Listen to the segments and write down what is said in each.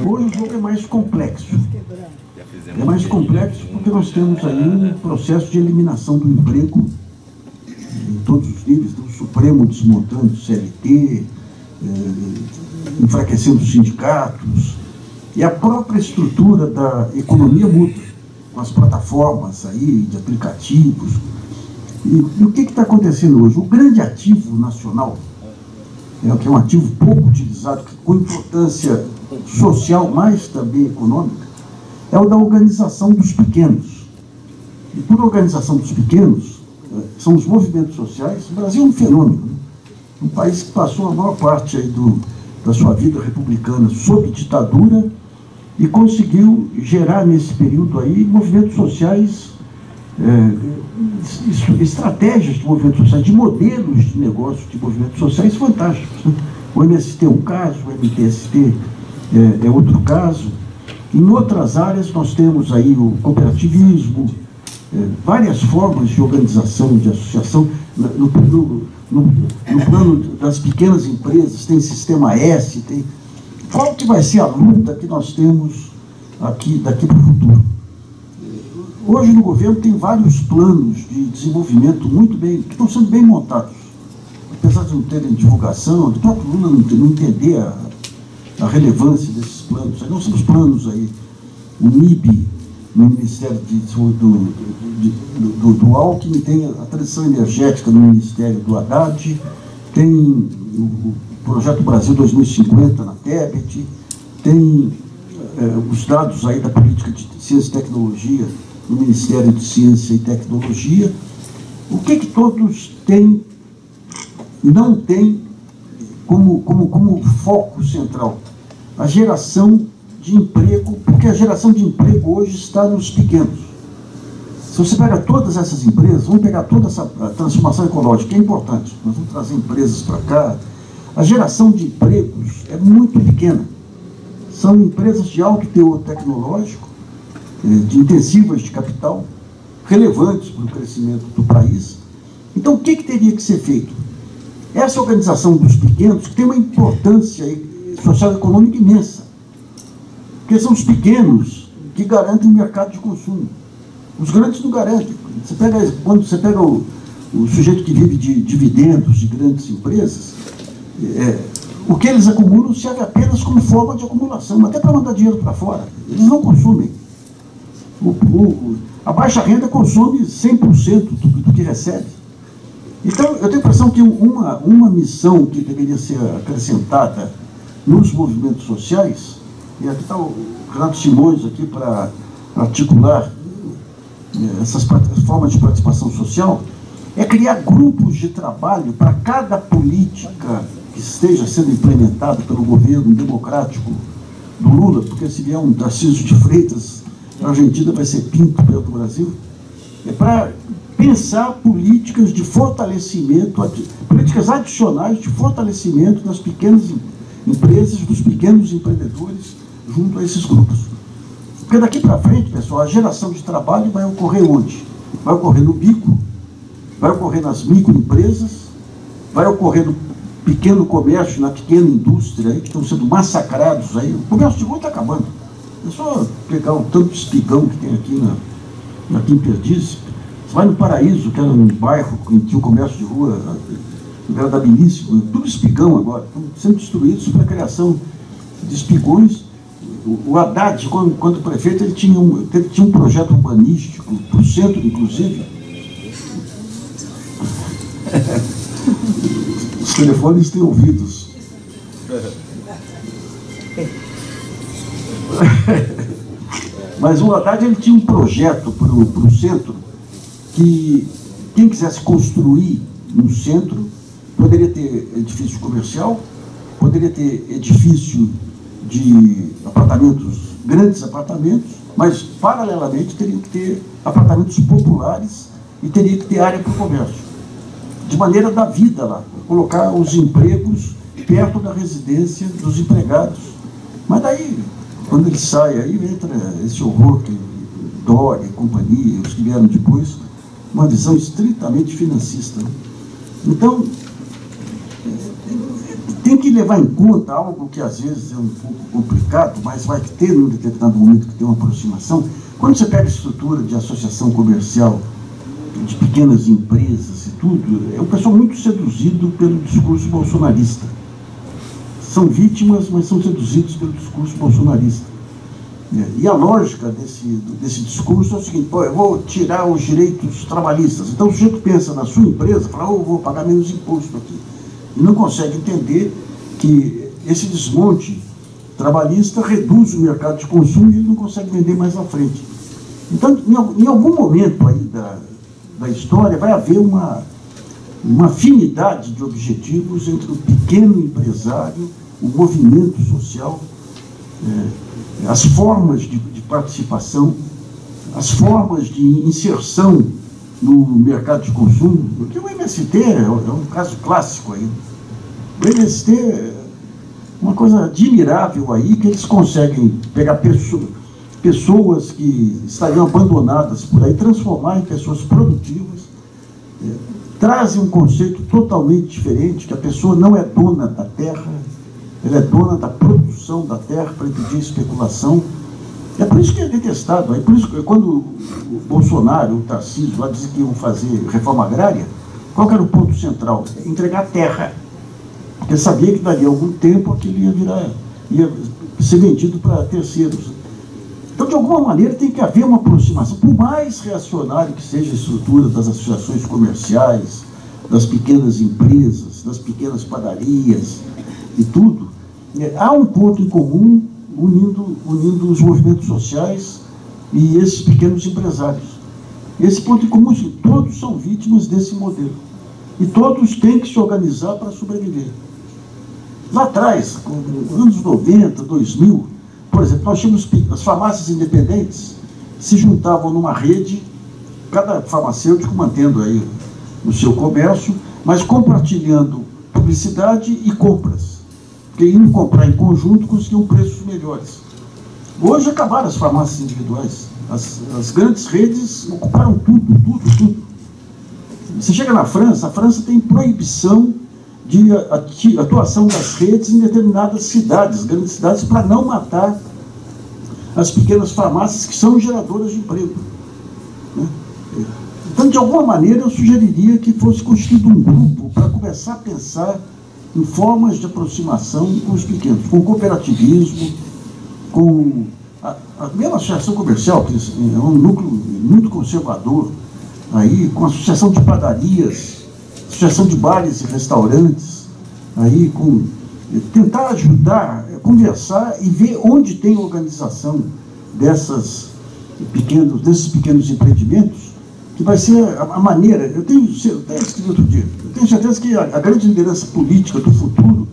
Hoje o jogo é mais complexo. É mais complexo porque nós temos aí um processo de eliminação do emprego em todos os níveis, do Supremo desmontando o CLT, enfraquecendo os sindicatos, e a própria estrutura da economia muda, com as plataformas aí de aplicativos. E o que está acontecendo hoje? O grande ativo nacional, que é um ativo pouco utilizado, com importância social, mas também econômica, é o da organização dos pequenos. E por organização dos pequenos, são os movimentos sociais. O Brasil é um fenômeno, né? Um país que passou a maior parte aí da sua vida republicana sob ditadura e conseguiu gerar nesse período aí movimentos sociais, estratégias de movimentos sociais, de modelos de negócio de movimentos sociais fantásticos, né? O MST é um caso, o MTST é outro caso. Em outras áreas nós temos aí o cooperativismo, várias formas de organização, de associação. No plano das pequenas empresas tem Sistema S, tem... Qual que vai ser a luta que nós temos daqui para o futuro? Hoje no governo tem vários planos de desenvolvimento que estão sendo bem montados. Apesar de não terem divulgação, do próprio Lula não entender a relevância desses planos. Nós temos planos aí, o MIB, no Ministério do Alckmin, tem a transição energética no Ministério do Haddad, tem o Projeto Brasil 2050 na TEBET, tem os dados aí da política de ciência e tecnologia no Ministério de Ciência e Tecnologia. O que todos têm, não têm como foco central? A geração de emprego, porque a geração de emprego hoje está nos pequenos. Se você pega todas essas empresas, vamos pegar toda essa transformação ecológica, que é importante, nós vamos trazer empresas para cá, a geração de empregos é muito pequena. São empresas de alto teor tecnológico, de intensivas de capital, relevantes para o crescimento do país. Então, o que teria que ser feito? Essa organização dos pequenos, que tem uma importância social e econômica imensa, porque são os pequenos que garantem o mercado de consumo. Os grandes não garantem. Quando você pega o sujeito que vive de dividendos de grandes empresas, o que eles acumulam serve apenas como forma de acumulação, até para mandar dinheiro para fora. Eles não consumem. A baixa renda consome 100% do que recebe. Então, eu tenho a impressão que uma missão que deveria ser acrescentada nos movimentos sociais, e aqui está o Renato Simões aqui para articular essas formas de participação social, é criar grupos de trabalho para cada política que esteja sendo implementada pelo governo democrático do Lula, porque se vier um Tarcísio de Freitas, a Argentina vai ser Pinto perto do Brasil, é para pensar políticas de fortalecimento, políticas adicionais de fortalecimento das pequenas empresas, dos pequenos empreendedores, junto a esses grupos. Porque daqui para frente, pessoal, a geração de trabalho vai ocorrer onde? Vai ocorrer no bico, vai ocorrer nas microempresas, vai ocorrer no pequeno comércio, na pequena indústria, aí, que estão sendo massacrados. Aí. O comércio de rua está acabando. É só pegar o tanto de espigão que tem aqui em Perdizes. Você vai no Paraíso, que era um bairro que tinha um comércio de rua agradabilíssimo, tudo espigão agora, estão sendo destruídos para a criação de espigões. O Haddad, quando prefeito, ele tinha um projeto urbanístico, para o centro, inclusive. Os telefones têm ouvidos. Mas o Haddad ele tinha um projeto para o centro que quem quisesse construir no centro poderia ter edifício comercial, poderia ter edifício de apartamentos, grandes apartamentos, mas paralelamente teria que ter apartamentos populares e teria que ter área para o comércio, de maneira da vida lá, colocar os empregos perto da residência dos empregados. Mas daí, quando ele sai, aí entra esse horror que Dória e companhia, os que vieram depois, uma visão estritamente financista. Então, tem que levar em conta algo que às vezes é um pouco complicado. complicado, mas vai ter num determinado momento que tem uma aproximação. Quando você pega a estrutura de associação comercial, de pequenas empresas e tudo, é um pessoal muito seduzido pelo discurso bolsonarista. São vítimas, mas são seduzidos pelo discurso bolsonarista. E a lógica desse discurso é o seguinte: pô, eu vou tirar os direitos trabalhistas. Então o sujeito pensa na sua empresa, fala, eu vou pagar menos imposto aqui. E não consegue entender que esse desmonte trabalhista reduz o mercado de consumo e ele não consegue vender mais à frente. Então, em algum momento aí da história, vai haver uma afinidade de objetivos entre o pequeno empresário, o movimento social, as formas de participação, as formas de inserção no mercado de consumo. Porque o MST é um caso clássico aí. O MST é uma coisa admirável aí, que eles conseguem pegar pessoas que estariam abandonadas por aí, transformar em pessoas produtivas, trazem um conceito totalmente diferente, que a pessoa não é dona da terra, ela é dona da produção da terra para impedir a especulação. É por isso que é detestado. É por isso que quando o Bolsonaro, o Tarcísio, lá diziam que iam fazer reforma agrária, qual que era o ponto central? Entregar terra. Porque sabia que daria algum tempo aquilo ia ser vendido para terceiros. Então, de alguma maneira, tem que haver uma aproximação. Por mais reacionário que seja a estrutura das associações comerciais, das pequenas empresas, das pequenas padarias e tudo, há um ponto em comum unindo os movimentos sociais e esses pequenos empresários. Esse ponto em comum é que todos são vítimas desse modelo. E todos têm que se organizar para sobreviver. Lá atrás, nos anos 90, 2000, por exemplo, nós tínhamos as farmácias independentes, se juntavam numa rede, cada farmacêutico mantendo aí o seu comércio, mas compartilhando publicidade e compras. Porque indo comprar em conjunto conseguiam preços melhores. Hoje acabaram as farmácias individuais. As grandes redes ocuparam tudo. Você chega na França, a França tem proibição de atuação das redes em determinadas cidades, grandes cidades, para não matar as pequenas farmácias que são geradoras de emprego. Né? Então, de alguma maneira, eu sugeriria que fosse constituído um grupo para começar a pensar em formas de aproximação com os pequenos, com o cooperativismo, com a mesma associação comercial, que é um núcleo muito conservador, aí, com a associação de padarias, associação de bares e restaurantes, aí, tentar ajudar, conversar e ver onde tem organização desses pequenos empreendimentos, que vai ser a maneira. Eu até escrevi outro dia, eu tenho certeza que a grande liderança política do futuro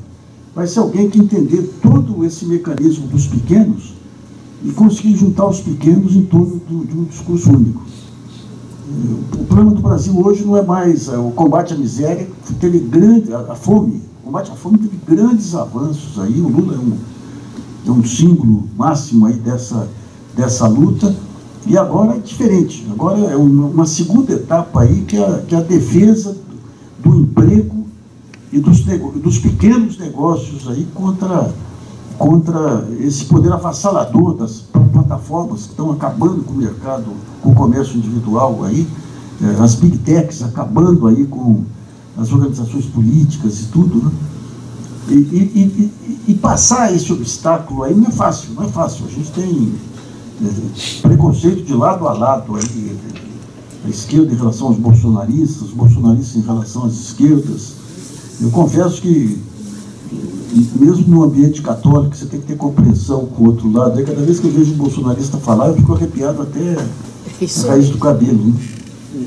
vai ser alguém que entender todo esse mecanismo dos pequenos e conseguir juntar os pequenos em torno de um discurso único. O problema do Brasil hoje não é mais o combate à miséria, a fome. O combate à fome teve grandes avanços aí. O Lula é um símbolo máximo aí dessa luta. E agora é diferente. Agora é uma segunda etapa aí, que é a defesa do emprego e dos pequenos negócios aí contra esse poder avassalador das plataformas que estão acabando com o mercado, com o comércio individual aí, as big techs acabando aí com as organizações políticas e tudo, né? E passar esse obstáculo aí não é fácil. A gente tem preconceito de lado a lado aí, a esquerda em relação aos bolsonaristas, os bolsonaristas em relação às esquerdas. Eu confesso que mesmo no ambiente católico, você tem que ter compreensão com o outro lado. Aí, cada vez que eu vejo um bolsonarista falar, eu fico arrepiado até a raiz do cabelo. Né?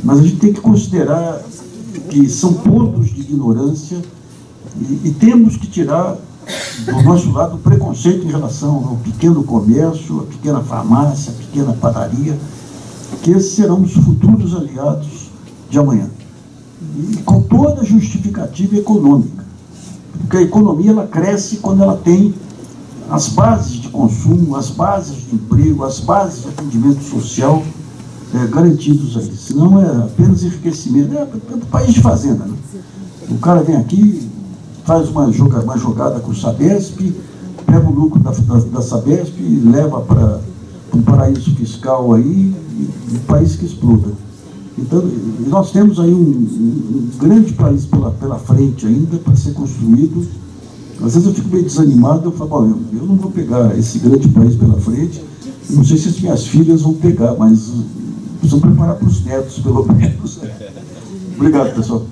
Mas a gente tem que considerar que são pontos de ignorância e temos que tirar do nosso lado o preconceito em relação ao pequeno comércio, a pequena farmácia, a pequena padaria, que esses serão os futuros aliados de amanhã. E com toda a justificativa econômica. Porque a economia ela cresce quando ela tem as bases de consumo, as bases de emprego, as bases de atendimento social garantidos aí. Senão é apenas enriquecimento. É um país de fazenda. Né? O cara vem aqui, faz uma jogada com o Sabesp, pega o lucro da Sabesp e leva para um paraíso fiscal aí, um país que exploda. Então, nós temos aí um grande país pela frente ainda para ser construído. Às vezes eu fico meio desanimado, eu falo, bom, eu não vou pegar esse grande país pela frente, não sei se as minhas filhas vão pegar, mas precisam preparar para os netos, pelo menos. Obrigado, pessoal.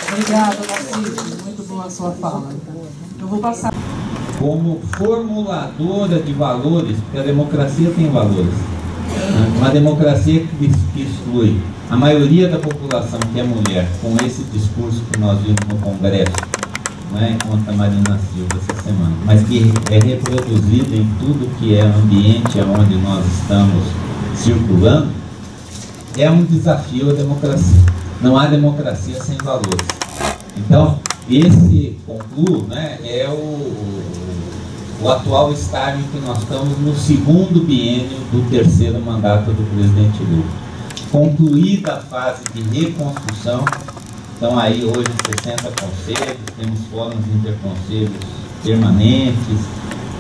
Obrigada, Narciso. Muito boa a sua fala. Eu vou passar. Como formuladora de valores, porque a democracia tem valores. Uma democracia que exclui a maioria da população, que é mulher, com esse discurso que nós vimos no Congresso, né, contra a Marina Silva essa semana, mas que é reproduzido em tudo que é ambiente onde nós estamos circulando, é um desafio à democracia. Não há democracia sem valores. Então, esse, concluo, né, é o atual estágio em que nós estamos no segundo biênio do terceiro mandato do presidente Lula. Concluída a fase de reconstrução, então aí hoje 60 conselhos, temos fóruns interconselhos permanentes,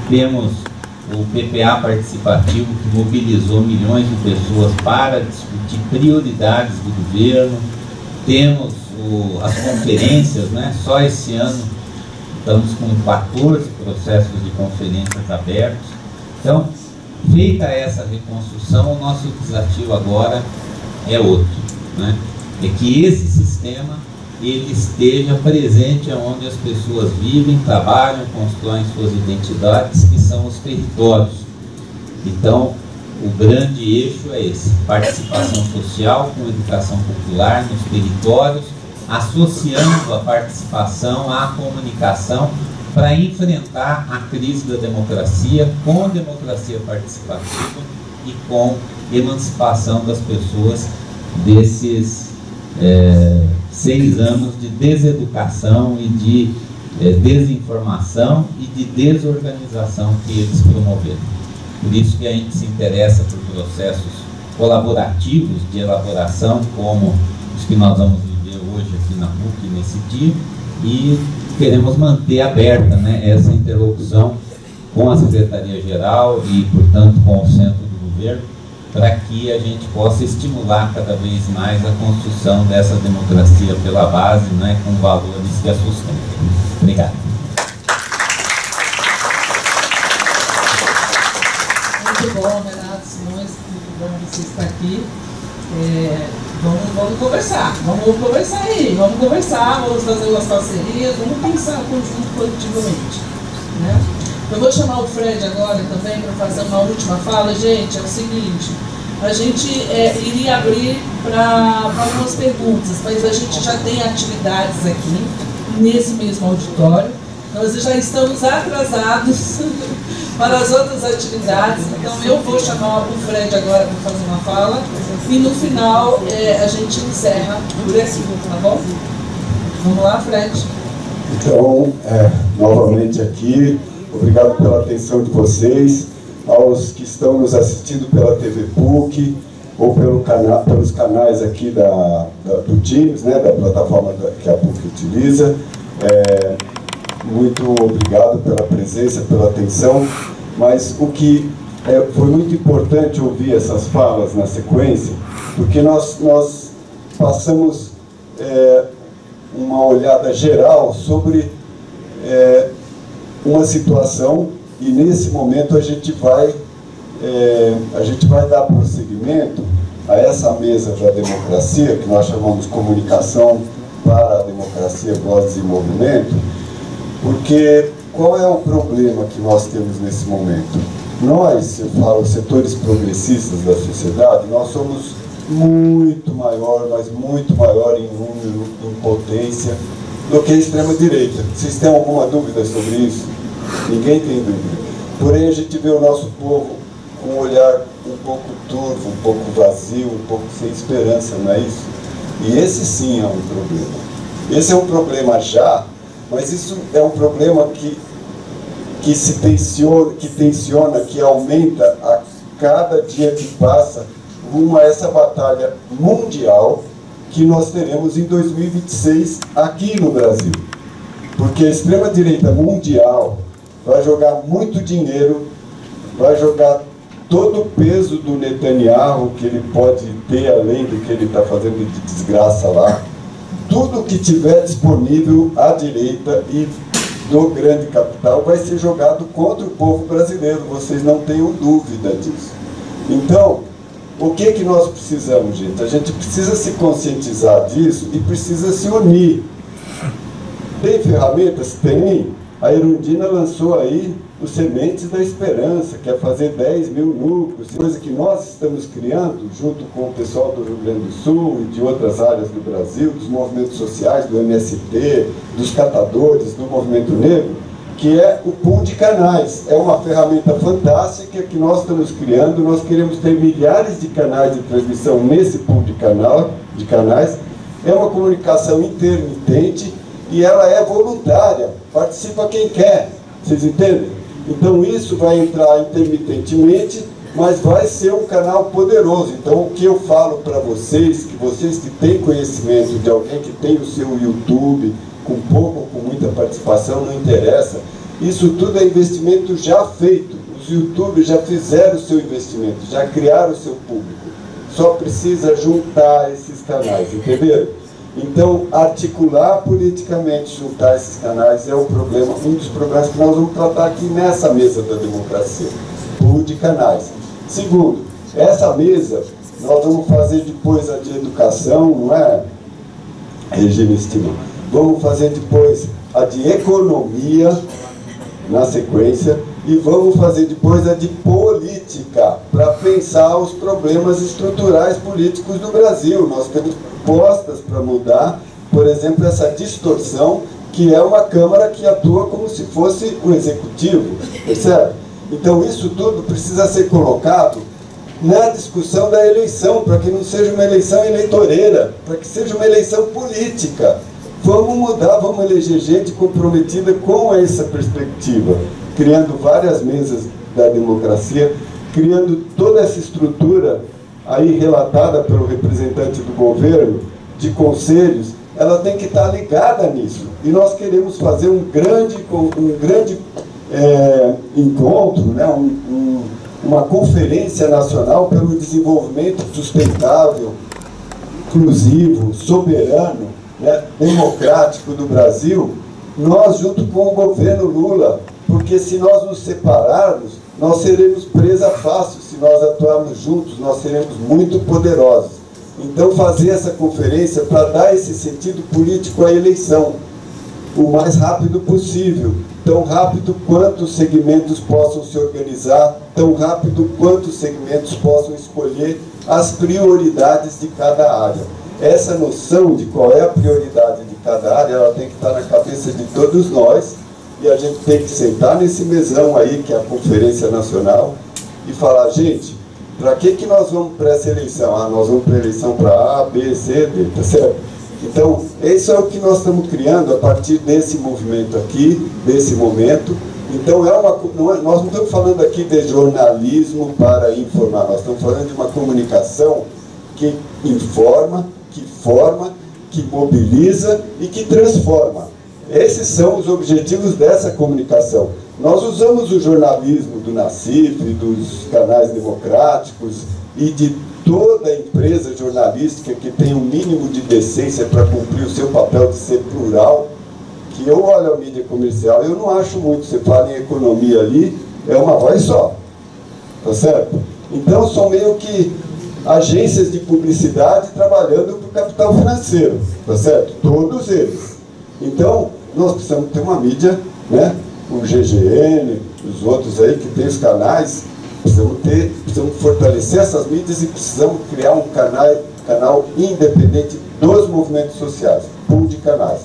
temos o PPA participativo que mobilizou milhões de pessoas para discutir prioridades do governo, temos as conferências, né? Só esse ano estamos com 14 processos de conferências abertos. Então, feita essa reconstrução, o nosso desafio agora é outro, né? É que esse sistema ele esteja presente onde as pessoas vivem, trabalham, constroem suas identidades, que são os territórios. Então, o grande eixo é esse: participação social com educação popular nos territórios, associando a participação à comunicação para enfrentar a crise da democracia com democracia participativa e com emancipação das pessoas desses 6 anos de deseducação e de desinformação e de desorganização que eles promoveram. Por isso que a gente se interessa por processos colaborativos de elaboração, como os que nós vamos viver hoje aqui na PUC nesse dia, e queremos manter aberta, né, essa interlocução com a Secretaria-Geral e, portanto, com o centro do governo, para que a gente possa estimular cada vez mais a construção dessa democracia pela base, né, com valores que a sustentem. Obrigado. Muito bom, Renato Simões, muito bom você estar aqui. Vamos conversar aí, vamos fazer umas parcerias, vamos pensar conjunto coletivamente, né? Eu vou chamar o Fred agora também para fazer uma última fala. Gente, é o seguinte, a gente iria abrir para algumas perguntas, mas a gente já tem atividades aqui nesse mesmo auditório, nós já estamos atrasados para as outras atividades, então eu vou chamar o Fred agora para fazer uma fala e no final a gente encerra por aqui, tá bom? Vamos lá, Fred. Então, novamente aqui, obrigado pela atenção de vocês, aos que estão nos assistindo pela TV PUC ou pelos canais aqui do Teams, né, da plataforma que a PUC utiliza. Muito obrigado pela presença, pela atenção, mas o que foi muito importante ouvir essas falas na sequência, porque nós passamos uma olhada geral sobre uma situação, e nesse momento a gente vai dar prosseguimento a essa mesa da democracia, que nós chamamos de comunicação para a democracia, vozes e movimento, porque qual é o problema que nós temos nesse momento? Nós, eu falo, setores progressistas da sociedade, nós somos muito maior, mas muito maior em número, em potência, do que a extrema-direita. Vocês têm alguma dúvida sobre isso? Ninguém tem dúvida. Porém, a gente vê o nosso povo com um olhar um pouco turvo, um pouco vazio, um pouco sem esperança, não é isso? E esse sim é um problema. Esse é um problema já, mas isso é um problema que tensiona, que aumenta a cada dia que passa, rumo a essa batalha mundial que nós teremos em 2026 aqui no Brasil. Porque a extrema-direita mundial vai jogar muito dinheiro, vai jogar todo o peso do Netanyahu que ele pode ter, além do que ele está fazendo de desgraça lá, tudo que tiver disponível à direita e do grande capital vai ser jogado contra o povo brasileiro, vocês não tenham dúvida disso. Então, o que nós precisamos, gente? A gente precisa se conscientizar disso e precisa se unir. Tem ferramentas? Tem. A Erundina lançou aí os Sementes da Esperança, que é fazer 10 mil núcleos, coisa que nós estamos criando, junto com o pessoal do Rio Grande do Sul e de outras áreas do Brasil, dos movimentos sociais, do MST, dos catadores, do movimento negro, que é o pool de canais. É uma ferramenta fantástica que nós estamos criando. Nós queremos ter milhares de canais de transmissão nesse pool de canais. É uma comunicação intermitente e ela é voluntária. Participa quem quer. Vocês entendem? Então isso vai entrar intermitentemente, mas vai ser um canal poderoso. Então o que eu falo para vocês, que têm conhecimento de alguém que tem o seu YouTube, com pouco ou com muita participação, não interessa. Isso tudo é investimento já feito. Os YouTubers já fizeram o seu investimento, já criaram o seu público. Só precisa juntar esses canais, entenderam? Então, articular politicamente, juntar esses canais é o problema, um dos problemas que nós vamos tratar aqui nessa mesa da democracia. Pool de canais. Segundo, essa mesa nós vamos fazer depois a de educação, não é, Regina Estima? Vamos fazer depois a de economia, na sequência, e vamos fazer depois a de política, para pensar os problemas estruturais políticos do Brasil. Nós temos propostas para mudar, por exemplo, essa distorção, que é uma Câmara que atua como se fosse o Executivo, percebe? Então isso tudo precisa ser colocado na discussão da eleição, para que não seja uma eleição eleitoreira, para que seja uma eleição política. Vamos mudar, vamos eleger gente comprometida com essa perspectiva, criando várias mesas da democracia, criando toda essa estrutura aí relatada pelo representante do governo, de conselhos, ela tem que estar ligada nisso. E nós queremos fazer um grande encontro, né? Uma conferência nacional pelo desenvolvimento sustentável, inclusivo, soberano, né, democrático do Brasil, nós junto com o governo Lula, porque se nós nos separarmos, nós seremos presa fácil. Se nós atuarmos juntos, nós seremos muito poderosos. Então fazer essa conferência para dar esse sentido político à eleição, o mais rápido possível, tão rápido quanto os segmentos possam se organizar, tão rápido quanto os segmentos possam escolher as prioridades de cada área. Essa noção de qual é a prioridade de cada área, ela tem que estar na cabeça de todos nós, e a gente tem que sentar nesse mesão aí, que é a Conferência Nacional, e falar, gente, para que nós vamos para essa eleição? Ah, nós vamos para a eleição para A, B, C, D, tá certo? Então, isso é o que nós estamos criando a partir desse movimento aqui, desse momento. Então, nós não estamos falando aqui de jornalismo para informar, nós estamos falando de uma comunicação que informa, que forma, que mobiliza e que transforma. Esses são os objetivos dessa comunicação. Nós usamos o jornalismo do Nassif, dos canais democráticos e de toda empresa jornalística que tem um mínimo de decência para cumprir o seu papel de ser plural, que eu olho a mídia comercial, eu não acho muito. Você fala em economia ali, é uma voz só, tá certo? Então são meio que agências de publicidade trabalhando para o capital financeiro, tá certo? Todos eles. Então, nós precisamos ter uma mídia, né? O GGN, os outros aí que tem os canais, precisamos fortalecer essas mídias e precisamos criar um canal independente dos movimentos sociais, pool de canais,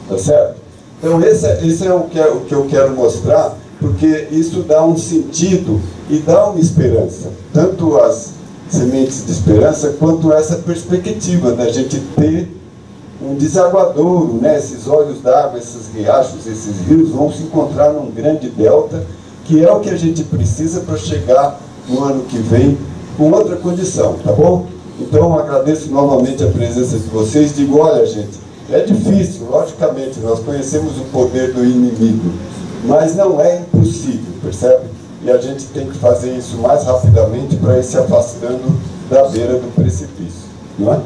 tá certo? Então, esse é o que eu quero mostrar, porque isso dá um sentido e dá uma esperança, tanto as sementes de esperança, quanto essa perspectiva da gente ter um desaguadouro, né? Esses olhos d'água, esses riachos, esses rios vão se encontrar num grande delta, que é o que a gente precisa para chegar no ano que vem com outra condição, tá bom? Então agradeço novamente a presença de vocês, digo, olha gente, É difícil, logicamente, nós conhecemos o poder do inimigo, mas não é impossível, percebe? E a gente tem que fazer isso mais rapidamente para ir se afastando da beira do precipício, não é?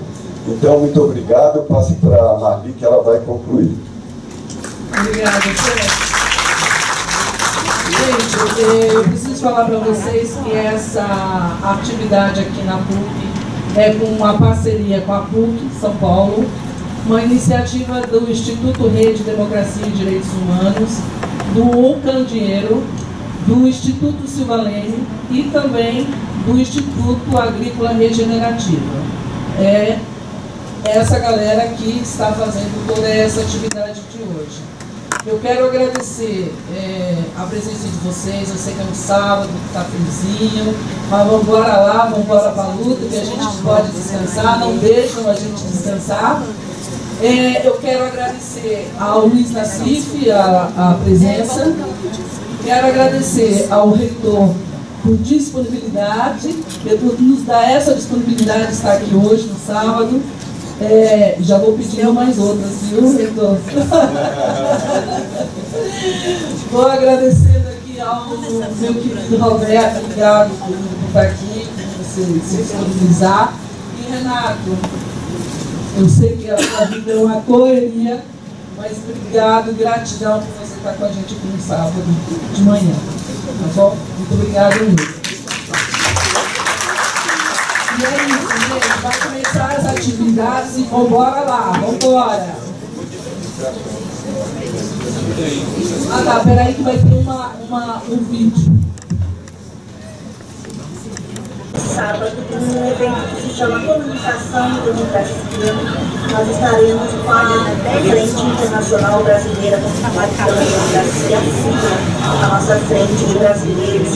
Então, muito obrigado. Eu passo para a Marli, que ela vai concluir. Obrigada, gente, eu preciso falar para vocês que essa atividade aqui na PUC é com uma parceria com a PUC São Paulo, uma iniciativa do Instituto Rede Democracia e Direitos Humanos, do Candeeiro, do Instituto Silva Leme e também do Instituto Agrícola Regenerativa. É essa galera que está fazendo toda essa atividade de hoje. Eu quero agradecer a presença de vocês. Eu sei que é um sábado, que está friozinho, mas vamos embora lá, vamos embora para a luta, que a gente pode descansar, não deixam a gente descansar. Eu quero agradecer ao Luiz Nassif a presença. Quero agradecer ao reitor por disponibilidade, por nos dar essa disponibilidade de estar aqui hoje, no sábado. Já vou pedir mais outras, viu, reitor? Vou agradecendo aqui ao meu querido Roberto, obrigado por estar aqui, por você se disponibilizar. E Renato, eu sei que a sua vida é uma correria, mas obrigado, gratidão por você estar com a gente aqui no sábado de manhã. Tá bom? Muito obrigado mesmo. E é isso, gente. Vai começar as atividades e vambora lá, vambora. Ah tá, peraí que vai ter um vídeo. Sábado, um evento que se chama Comunicação e Democracia. Nós estaremos com a Frente Internacional Brasileira pela Democracia, a nossa frente de brasileiros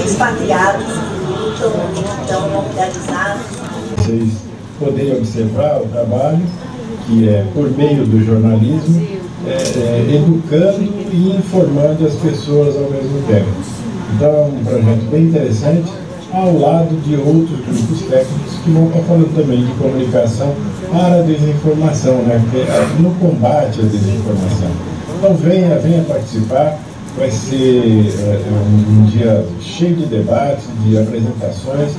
expatriados que estão organizados. Vocês poderem observar o trabalho que é por meio do jornalismo, educando e informando as pessoas ao mesmo tempo. Então é um projeto bem interessante, ao lado de outros grupos técnicos que vão estar falando também de comunicação para a desinformação, né? No combate à desinformação. Então venha participar, vai ser um dia cheio de debates, de apresentações,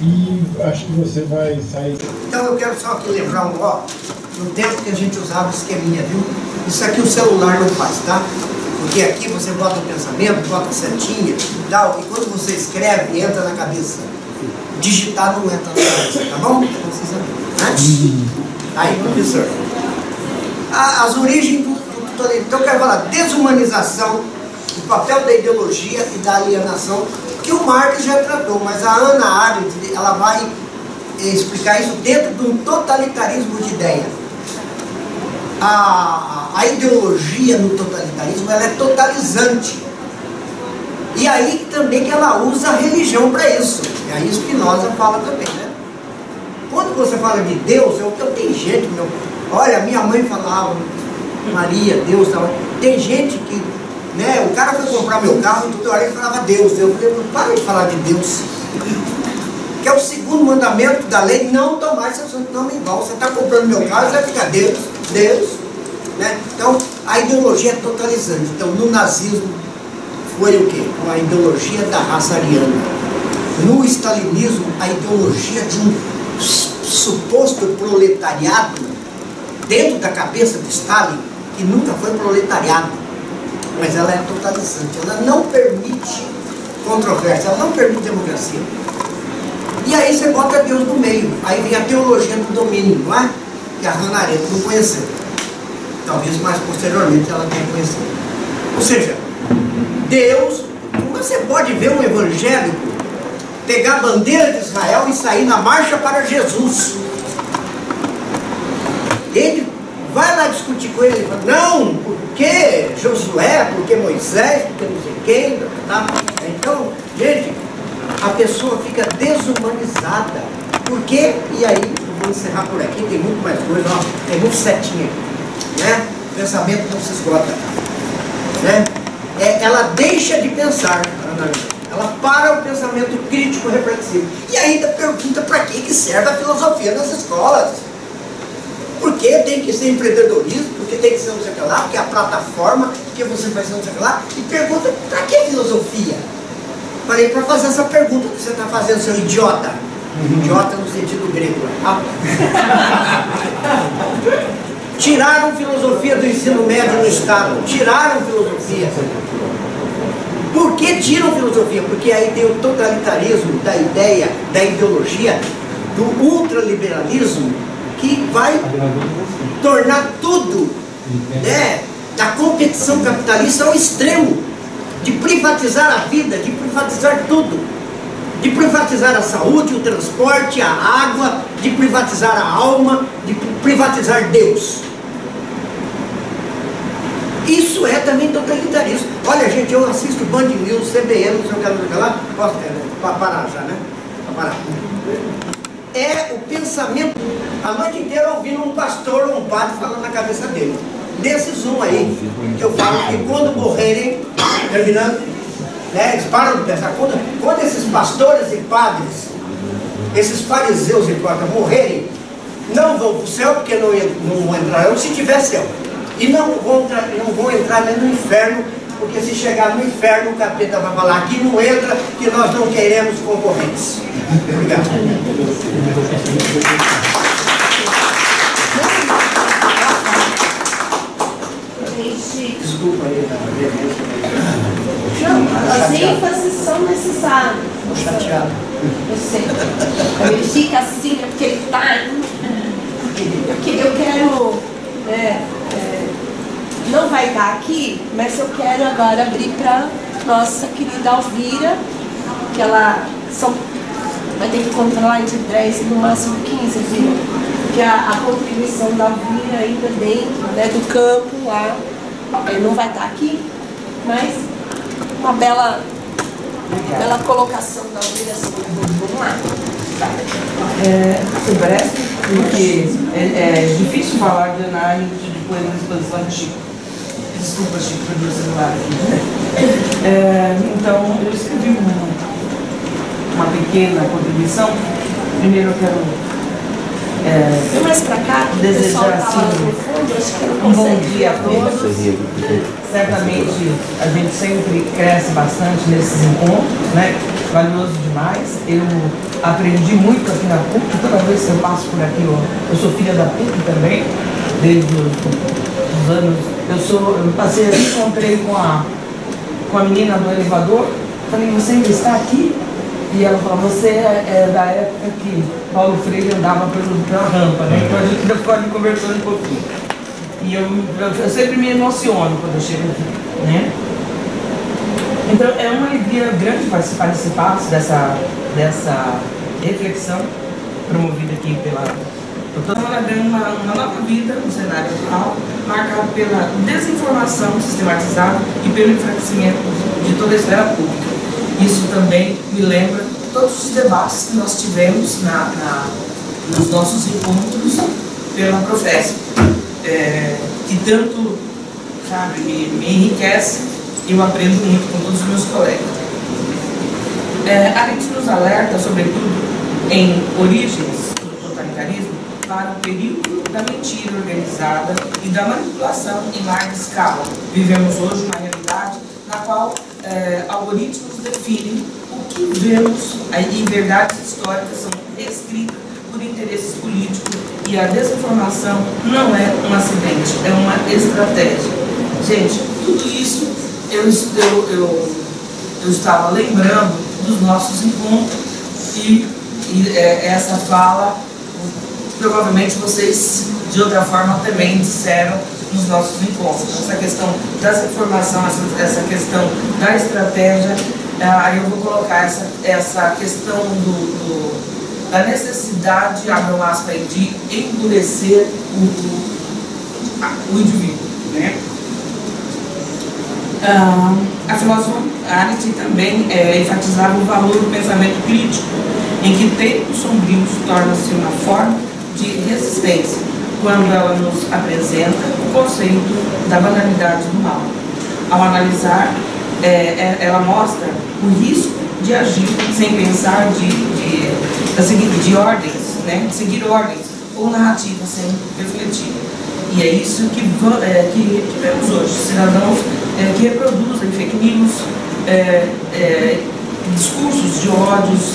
e acho que você vai sair. Então eu quero só aqui lembrar no tempo que a gente usava o esqueminha, viu? Isso aqui o celular não faz, tá? Porque aqui você bota o pensamento, bota a setinha e tal, e quando você escreve, entra na cabeça. Digitar não entra na cabeça, tá bom? Então vocês sabem, né? Aí, professor. As origens do totalitarismo. Então eu quero falar desumanização, o papel da ideologia e da alienação, que o Marx já tratou, mas a Hannah Arendt, ela vai explicar isso dentro de um totalitarismo de ideia. A ideologia no totalitarismo, ela é totalizante. E aí também que ela usa a religião para isso. E aí Spinoza fala também, né? Quando você fala de Deus, tem gente, olha, minha mãe falava, Maria, Deus, tal. Tem gente que, né, o cara foi comprar meu carro e toda hora ele falava Deus. Eu falei, para de falar de Deus. Que é o segundo mandamento da lei, não tomar seu santo nome em vão. Você está comprando meu carro, você vai ficar Deus, né? Então, a ideologia é totalizante. Então, no nazismo, foi o quê? A ideologia da raça ariana. No stalinismo, a ideologia de um suposto proletariado dentro da cabeça de Stalin, que nunca foi proletariado, mas ela é totalizante. Ela não permite controvérsia, ela não permite democracia. E aí você bota Deus no meio. Aí vem a teologia do domínio, não é? Que a Hannah Arendt não conheceu. Talvez mais posteriormente ela tenha conhecido. Ou seja, Deus, como você pode ver um evangélico pegar a bandeira de Israel e sair na marcha para Jesus? Ele vai lá discutir com ele e fala, não, porque Josué, porque Moisés, porque não sei quem, tá? Então, gente, a pessoa fica desumanizada. Por quê? E aí, eu vou encerrar por aqui, tem muito mais coisa, ó, tem muito setinha aqui, né? O pensamento não se esgota, né? Ela deixa de pensar, ela para o pensamento crítico reflexivo. E ainda pergunta para que serve a filosofia nas escolas. Porque tem que ser empreendedorismo, porque tem que ser não sei o que lá, porque é a plataforma, porque você vai ser não sei o que lá. E pergunta, para que filosofia? Falei, para fazer essa pergunta que você está fazendo, seu idiota. Idiota no sentido grego. Tiraram filosofia do ensino médio no Estado. Tiraram filosofia. Por que tiram filosofia? Porque aí tem o totalitarismo da ideia, da ideologia, do ultraliberalismo, que vai tornar tudo, né, da competição capitalista ao extremo, de privatizar a vida, de privatizar tudo, de privatizar a saúde, o transporte, a água, de privatizar a alma, de privatizar Deus. Isso é também totalitarismo. Olha, gente, eu assisto Band News, CBN, não sei o que lá, posso parar já, né? Parar. É o pensamento, a noite inteira ouvindo um pastor ou um padre falando na cabeça dele. Desses aí, que eu falo que quando morrerem, terminando, né, eles param de pensar, quando esses pastores e padres, esses fariseus e hipócritas morrerem, não vão para o céu, porque não entrarão se tiver céu. E não vão entrar nem no inferno, porque se chegar no inferno, o capeta vai falar, aqui não entra, que nós não queremos concorrentes. Obrigado. Desculpa aí, não, as ênfases são necessárias. Estou chateado. Eu sei. Ele fica assim, é porque ele está. Eu quero. Não vai estar aqui, mas eu quero agora abrir para nossa querida Alvira, que ela vai ter que controlar entre 10 e no máximo 15, viu? Porque a contribuição da Alvira ainda dentro, né, do campo lá, não vai estar aqui, mas uma bela colocação da Alvira. Vamos lá. Isso parece, porque é difícil falar de análise depois da exposição de Chico. Desculpa, Chico, para o meu celular aqui. Então, eu escrevi uma pequena contribuição. Primeiro eu quero mais para cá, desejar assim, um bom dia a todos. Certamente a gente sempre cresce bastante nesses encontros, né? Valioso demais. Eu aprendi muito aqui na PUC, toda vez que eu passo por aqui, eu sou filha da PUC também, desde os anos. Eu passei ali, encontrei com a menina do elevador, falei, você ainda está aqui? E ela falou, você é da época que Paulo Freire andava pela rampa, né? Então a gente ainda ficou ali conversando um pouquinho. E eu sempre me emociono quando eu chego aqui, né? Então é uma alegria grande participar dessa reflexão promovida aqui pela... Estamos elaborando uma nova vida no cenário atual, marcado pela desinformação sistematizada e pelo enfraquecimento de toda a esfera pública. Isso também me lembra todos os debates que nós tivemos nos nossos encontros pela Profesp, que tanto, sabe, me enriquece e eu aprendo muito com todos os meus colegas. A gente nos alerta, sobretudo, em origens do totalitarismo, para o período da mentira organizada e da manipulação em larga escala. Vivemos hoje uma realidade na qual algoritmos definem o que vemos e verdades históricas são reescritas por interesses políticos e a desinformação não é um acidente, é uma estratégia. Gente, tudo isso eu estava lembrando dos nossos encontros e essa fala provavelmente vocês de outra forma também disseram nos nossos encontros. Essa questão dessa informação, essa questão da estratégia, aí eu vou colocar essa questão da necessidade, abram aspas, de endurecer o indivíduo, né? A filósofa Arendt também enfatizava o valor do pensamento crítico, em que tempos sombrios torna-se uma forma de resistência, quando ela nos apresenta o conceito da banalidade do mal. Ao analisar, ela mostra o risco de agir sem pensar, de ordens, né? De seguir ordens, ou narrativa sem refletir. E é isso que vemos hoje, cidadãos que reproduzem fake news, discursos de ódios,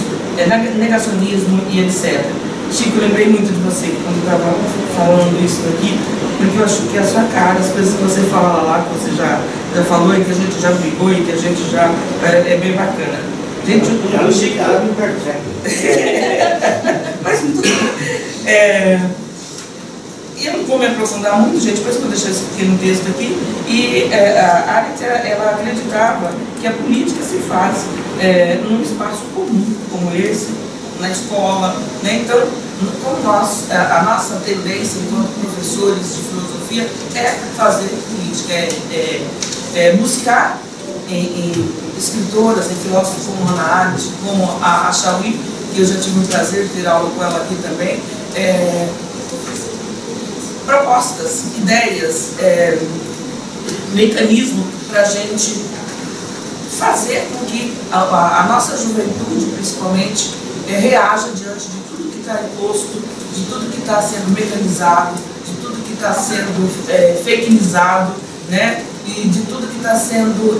negacionismo e etc. Chico, eu lembrei muito de você quando estava falando isso daqui, porque eu acho que a sua cara, as coisas que você fala lá, que você já falou e que a gente já brigou e que a gente já... é bem bacana. Gente, o Chico... Mas tudo bem. Eu não vou me aprofundar muito, gente, por isso que eu deixei esse pequeno texto aqui. E a Arendt, ela acreditava que a política se faz num espaço comum, como esse, na escola, né? Então a nossa tendência, enquanto professores de filosofia, é fazer política, buscar em escritoras, em filósofos como Hannah Arendt, como a Chauí, que eu já tive o prazer de ter aula com ela aqui também, propostas, ideias, mecanismo para a gente fazer com que a nossa juventude, principalmente, reaja diante de tudo que está imposto, de tudo que está sendo mecanizado, de tudo que está sendo fakeizado, né? E de tudo que está sendo,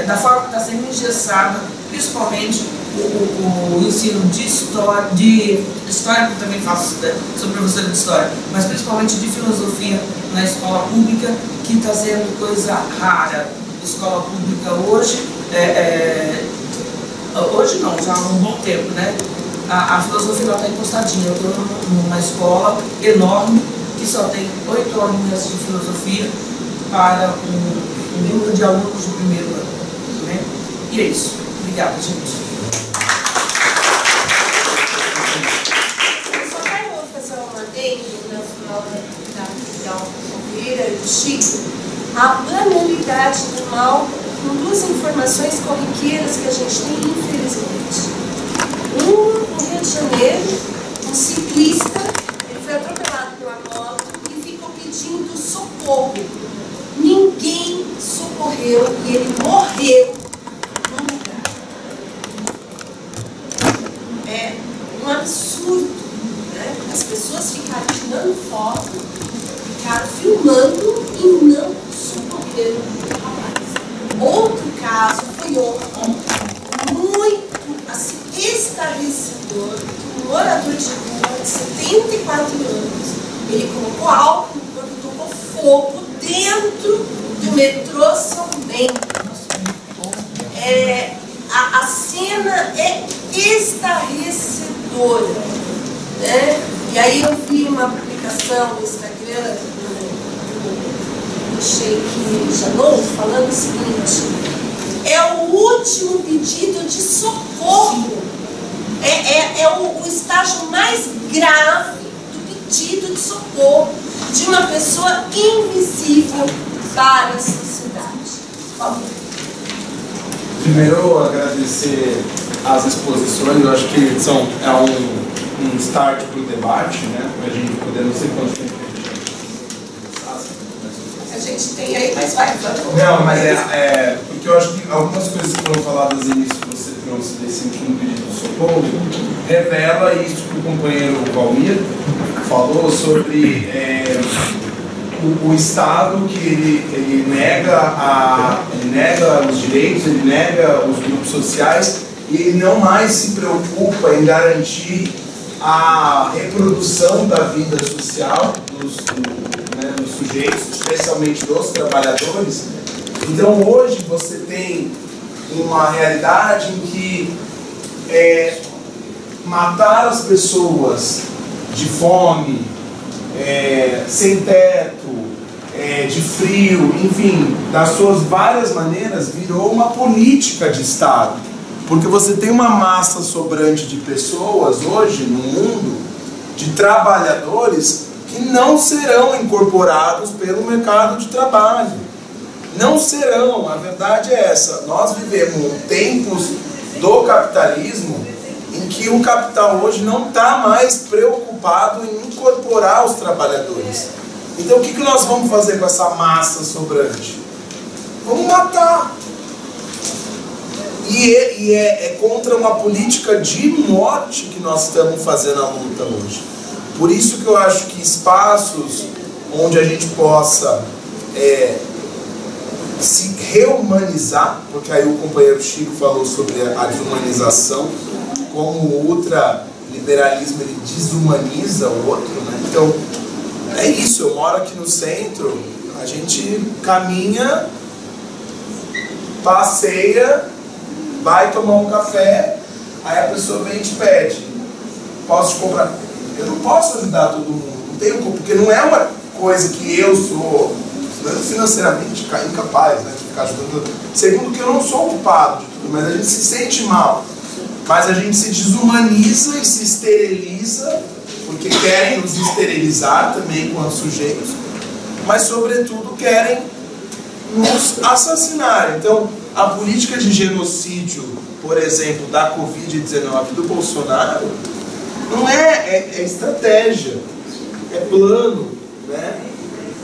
da forma que está sendo engessada, principalmente o ensino de história, que eu também faço, sou professora de história, mas principalmente de filosofia na escola pública, que está sendo coisa rara. Escola pública hoje, hoje não, já há um bom tempo, né? A filosofia está encostadinha. Eu estou numa escola enorme que só tem 8 horinhas de filosofia para um grupo de alunos do primeiro ano, né? E é isso. Obrigada, gente. Eu só quero fazer uma adendo no final da Ferreira e do Chico. A banalidade do mal com duas informações corriqueiras que a gente tem, infelizmente. No Rio de Janeiro, um ciclista, ele foi atropelado pela moto e ficou pedindo socorro. Ninguém socorreu e ele morreu no lugar. É um absurdo, né? As pessoas ficaram tirando foto, ficaram filmando e não socorreram o rapaz. Outro caso foi ontem, muito assim, estarrecedor, um morador de rua de 74 anos, ele colocou álcool no corpo, tocou fogo dentro do metrô São Bento. A cena é estarrecedora, né? E aí eu vi uma publicação no Instagram do Sheikh Janot falando o seguinte: é o último pedido de socorro, é o estágio mais grave do pedido de socorro de uma pessoa invisível para a sociedade. Por favor. Primeiro, agradecer as exposições. Eu acho que é um start para o debate, né? Para a gente poder, não sei quanto tempo a gente tem aí, mas vai. Não, mas porque eu acho que algumas coisas que foram faladas no início que você trouxe desse último pedido de socorro revela isso que o companheiro Valmir falou sobre o Estado, que ele nega os direitos, ele nega os grupos sociais e ele não mais se preocupa em garantir a reprodução da vida social dos sujeitos, especialmente dos trabalhadores. Então hoje você tem uma realidade em que matar as pessoas de fome, sem teto, de frio, enfim, das suas várias maneiras, virou uma política de Estado. Porque você tem uma massa sobrante de pessoas hoje no mundo, de trabalhadores, que não serão incorporados pelo mercado de trabalho. Não serão, a verdade é essa. Nós vivemos tempos do capitalismo em que o capital hoje não está mais preocupado em incorporar os trabalhadores. Então o que nós vamos fazer com essa massa sobrante? Vamos matar. E é contra uma política de morte que nós estamos fazendo a luta hoje. Por isso que eu acho que espaços onde a gente possa se rehumanizar, porque aí o companheiro Chico falou sobre a desumanização, como o ultraliberalismo ele desumaniza o outro, né? Então, é isso, eu moro aqui no centro, a gente caminha, passeia, vai tomar um café, aí a pessoa vem e te pede, posso te comprar? Eu não posso ajudar todo mundo, não tenho como, porque não é uma coisa que eu sou financeiramente incapaz, né, de ficar ajudando. Segundo que eu não sou culpado de tudo, mas a gente se sente mal, mas a gente se desumaniza e se esteriliza, porque querem nos esterilizar também enquanto sujeitos, mas sobretudo querem nos assassinar. Então, a política de genocídio, por exemplo, da Covid-19 do Bolsonaro, não é estratégia, é plano, né?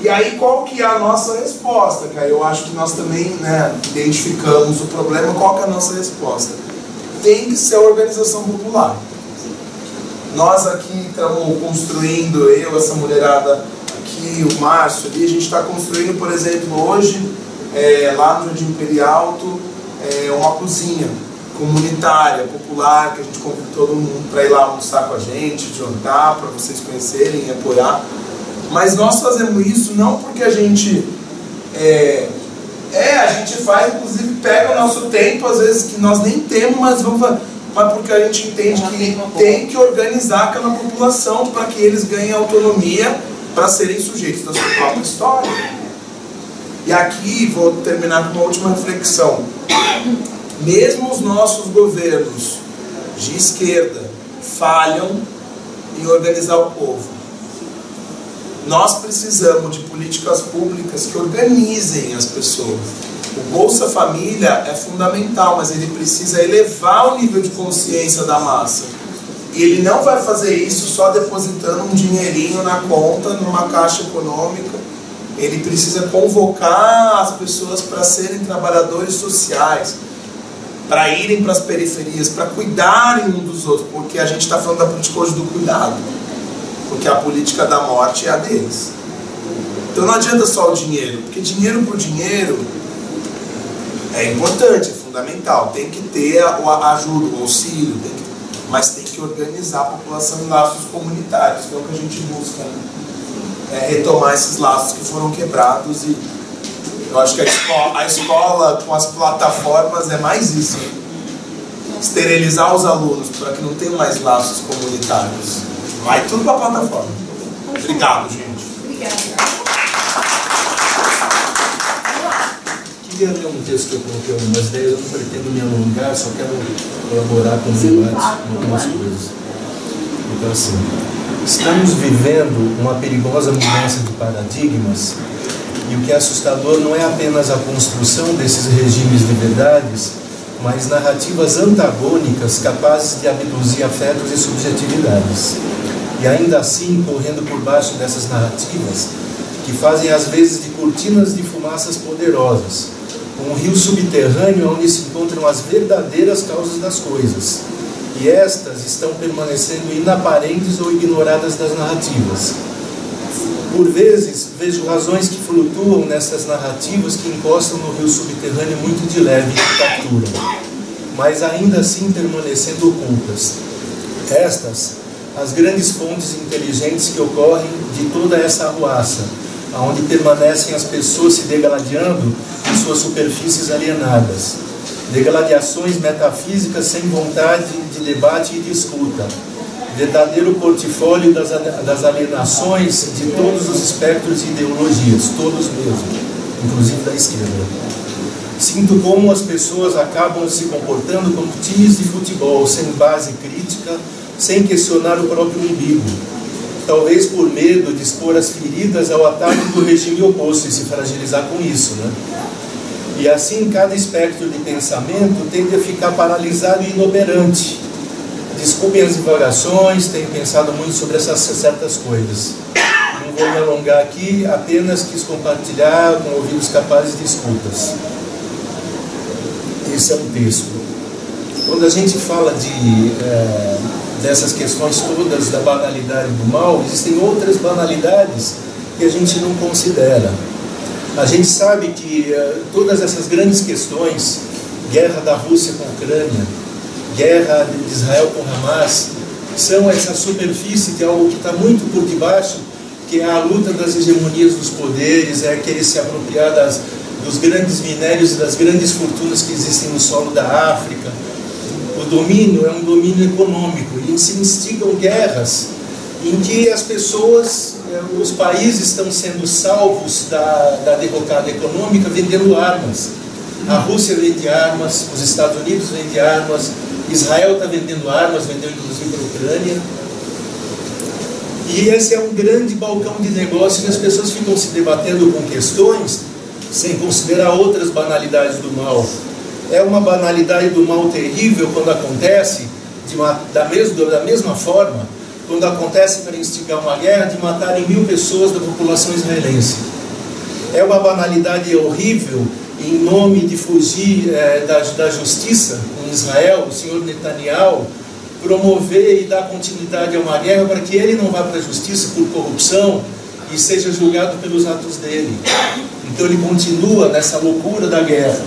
E aí qual que é a nossa resposta, cara? Eu acho que nós também, né, identificamos o problema. Qual que é a nossa resposta? Tem que ser a organização popular. Nós aqui estamos construindo, eu, essa mulherada aqui, o Márcio ali, a gente está construindo, por exemplo, hoje, lá no Jardim Imperial Alto, uma cozinha comunitária, popular, que a gente convida todo mundo para ir lá almoçar com a gente, jantar, para vocês conhecerem e apoiar. Mas nós fazemos isso não porque a gente a gente faz, inclusive pega o nosso tempo, às vezes que nós nem temos, mas vamos fazer, mas porque a gente entende que tem que organizar aquela população para que eles ganhem autonomia para serem sujeitos da sua própria história. E aqui vou terminar com uma última reflexão. Mesmo os nossos governos de esquerda falham em organizar o povo. Nós precisamos de políticas públicas que organizem as pessoas. O Bolsa Família é fundamental, mas ele precisa elevar o nível de consciência da massa. E ele não vai fazer isso só depositando um dinheirinho na conta, numa caixa econômica. Ele precisa convocar as pessoas para serem trabalhadores sociais, para irem para as periferias, para cuidarem um dos outros, porque a gente está falando da política hoje do cuidado, porque a política da morte é a deles. Então não adianta só o dinheiro, porque dinheiro por dinheiro é importante, é fundamental, tem que ter a ajuda, o auxílio, mas tem que organizar a população em laços comunitários, que é o que a gente busca, né? Retomar esses laços que foram quebrados. E eu acho que a escola com as plataformas é mais isso, né? Esterilizar os alunos para que não tenham mais laços comunitários. Vai tudo para a plataforma. Obrigado, gente. Obrigada. Queria ler um texto que eu coloquei algumas ideias, eu não pretendo me alongar, só quero colaborar com o debate, com algumas coisas. Então, assim, estamos vivendo uma perigosa mudança de paradigmas, e o que é assustador não é apenas a construção desses regimes de verdades, mas narrativas antagônicas capazes de abduzir afetos e subjetividades. E ainda assim, correndo por baixo dessas narrativas, que fazem às vezes de cortinas de fumaças poderosas, um rio subterrâneo onde se encontram as verdadeiras causas das coisas. E estas estão permanecendo inaparentes ou ignoradas das narrativas. Por vezes, vejo razões que flutuam nessas narrativas que encostam no rio subterrâneo muito de leve e que capturam, mas ainda assim permanecendo ocultas. Estas, as grandes fontes inteligentes que ocorrem de toda essa arruaça, onde permanecem as pessoas se degladiando em suas superfícies alienadas. Degladiações metafísicas sem vontade de debate e de escuta. Verdadeiro portfólio das alienações de todos os espectros e ideologias, todos mesmo, inclusive da esquerda. Sinto como as pessoas acabam se comportando como times de futebol, sem base crítica, sem questionar o próprio umbigo. Talvez por medo de expor as feridas ao ataque do regime oposto e se fragilizar com isso, né? E assim, cada espectro de pensamento tende a ficar paralisado e inoperante. Desculpem as divagações, tenho pensado muito sobre essas certas coisas. Não vou me alongar aqui, apenas quis compartilhar com ouvidos capazes de escutas. Esse é um texto. Quando a gente fala dessas questões todas da banalidade do mal, existem outras banalidades que a gente não considera. A gente sabe que todas essas grandes questões, guerra da Rússia com a Ucrânia, guerra de Israel com Hamas, são essa superfície de algo que está muito por debaixo, que é a luta das hegemonias dos poderes, é querer se apropriar dos grandes minérios e das grandes fortunas que existem no solo da África. O domínio é um domínio econômico e se instigam guerras em que as pessoas, os países estão sendo salvos da derrocada econômica vendendo armas. A Rússia vende armas, os Estados Unidos vendem armas, Israel está vendendo armas, vendeu inclusive para a Ucrânia. E esse é um grande balcão de negócio que as pessoas ficam se debatendo com questões sem considerar outras banalidades do mal. É uma banalidade do mal terrível quando acontece, da mesma forma, quando acontece para instigar uma guerra, de matarem 1000 pessoas da população israelense. É uma banalidade horrível em nome de fugir da justiça em Israel, o senhor Netanyahu promover e dar continuidade a uma guerra para que ele não vá para a justiça por corrupção e seja julgado pelos atos dele. Então ele continua nessa loucura da guerra.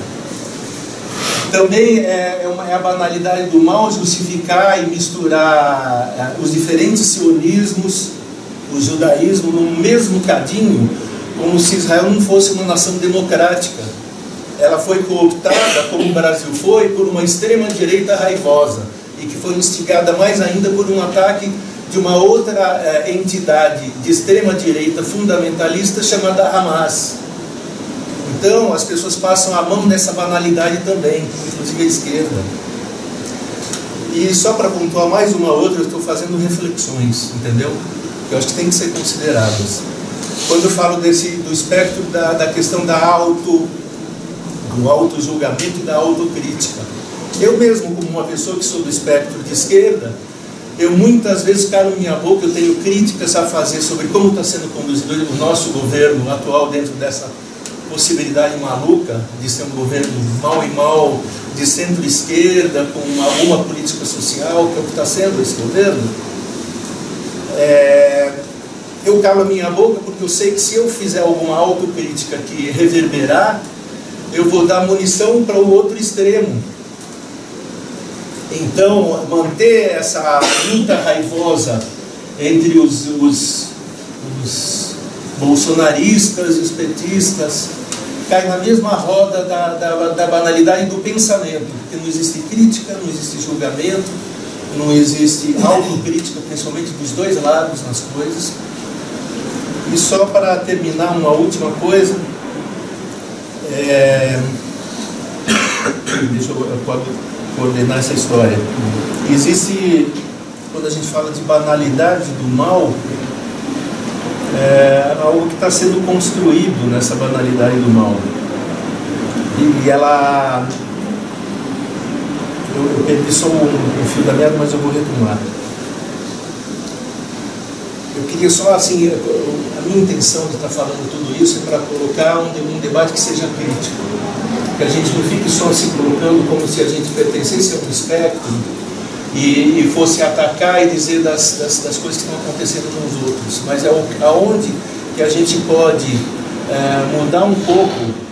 Também é a banalidade do mal justificar e misturar os diferentes sionismos, o judaísmo, no mesmo cadinho, como se Israel não fosse uma nação democrática. Ela foi cooptada, como o Brasil foi, por uma extrema-direita raivosa, e que foi instigada mais ainda por um ataque de uma outra entidade de extrema-direita fundamentalista chamada Hamas. Então, as pessoas passam a mão nessa banalidade também, inclusive a esquerda. E só para pontuar mais uma outra, eu estou fazendo reflexões, entendeu? Que eu acho que tem que ser consideradas. Quando eu falo do espectro da questão do auto-julgamento e da autocrítica. Eu mesmo, como uma pessoa que sou do espectro de esquerda, eu muitas vezes calo minha boca, eu tenho críticas a fazer sobre como está sendo conduzido o nosso governo atual dentro dessa possibilidade maluca de ser um governo mal e mal, de centro-esquerda, com alguma política social, que é o que está sendo esse governo. Eu calo a minha boca porque eu sei que se eu fizer alguma autocrítica que reverberar, eu vou dar munição para o outro extremo. Então, manter essa luta raivosa entre os bolsonaristas e os petistas cai na mesma roda da banalidade do pensamento, porque não existe crítica, não existe julgamento, não existe autocrítica, principalmente dos dois lados nas coisas. E só para terminar, uma última coisa, deixa eu coordenar essa história. Existe, quando a gente fala de banalidade do mal, algo que está sendo construído nessa banalidade do mal. E ela... Eu perdi só um fio da meada, mas eu vou retomar. Eu queria só, assim, a minha intenção de estar falando tudo isso é para colocar um debate que seja crítico. Que a gente não fique só se colocando como se a gente pertencesse a um espectro e fosse atacar e dizer das coisas que estão acontecendo nos outros, mas aonde que a gente pode mudar um pouco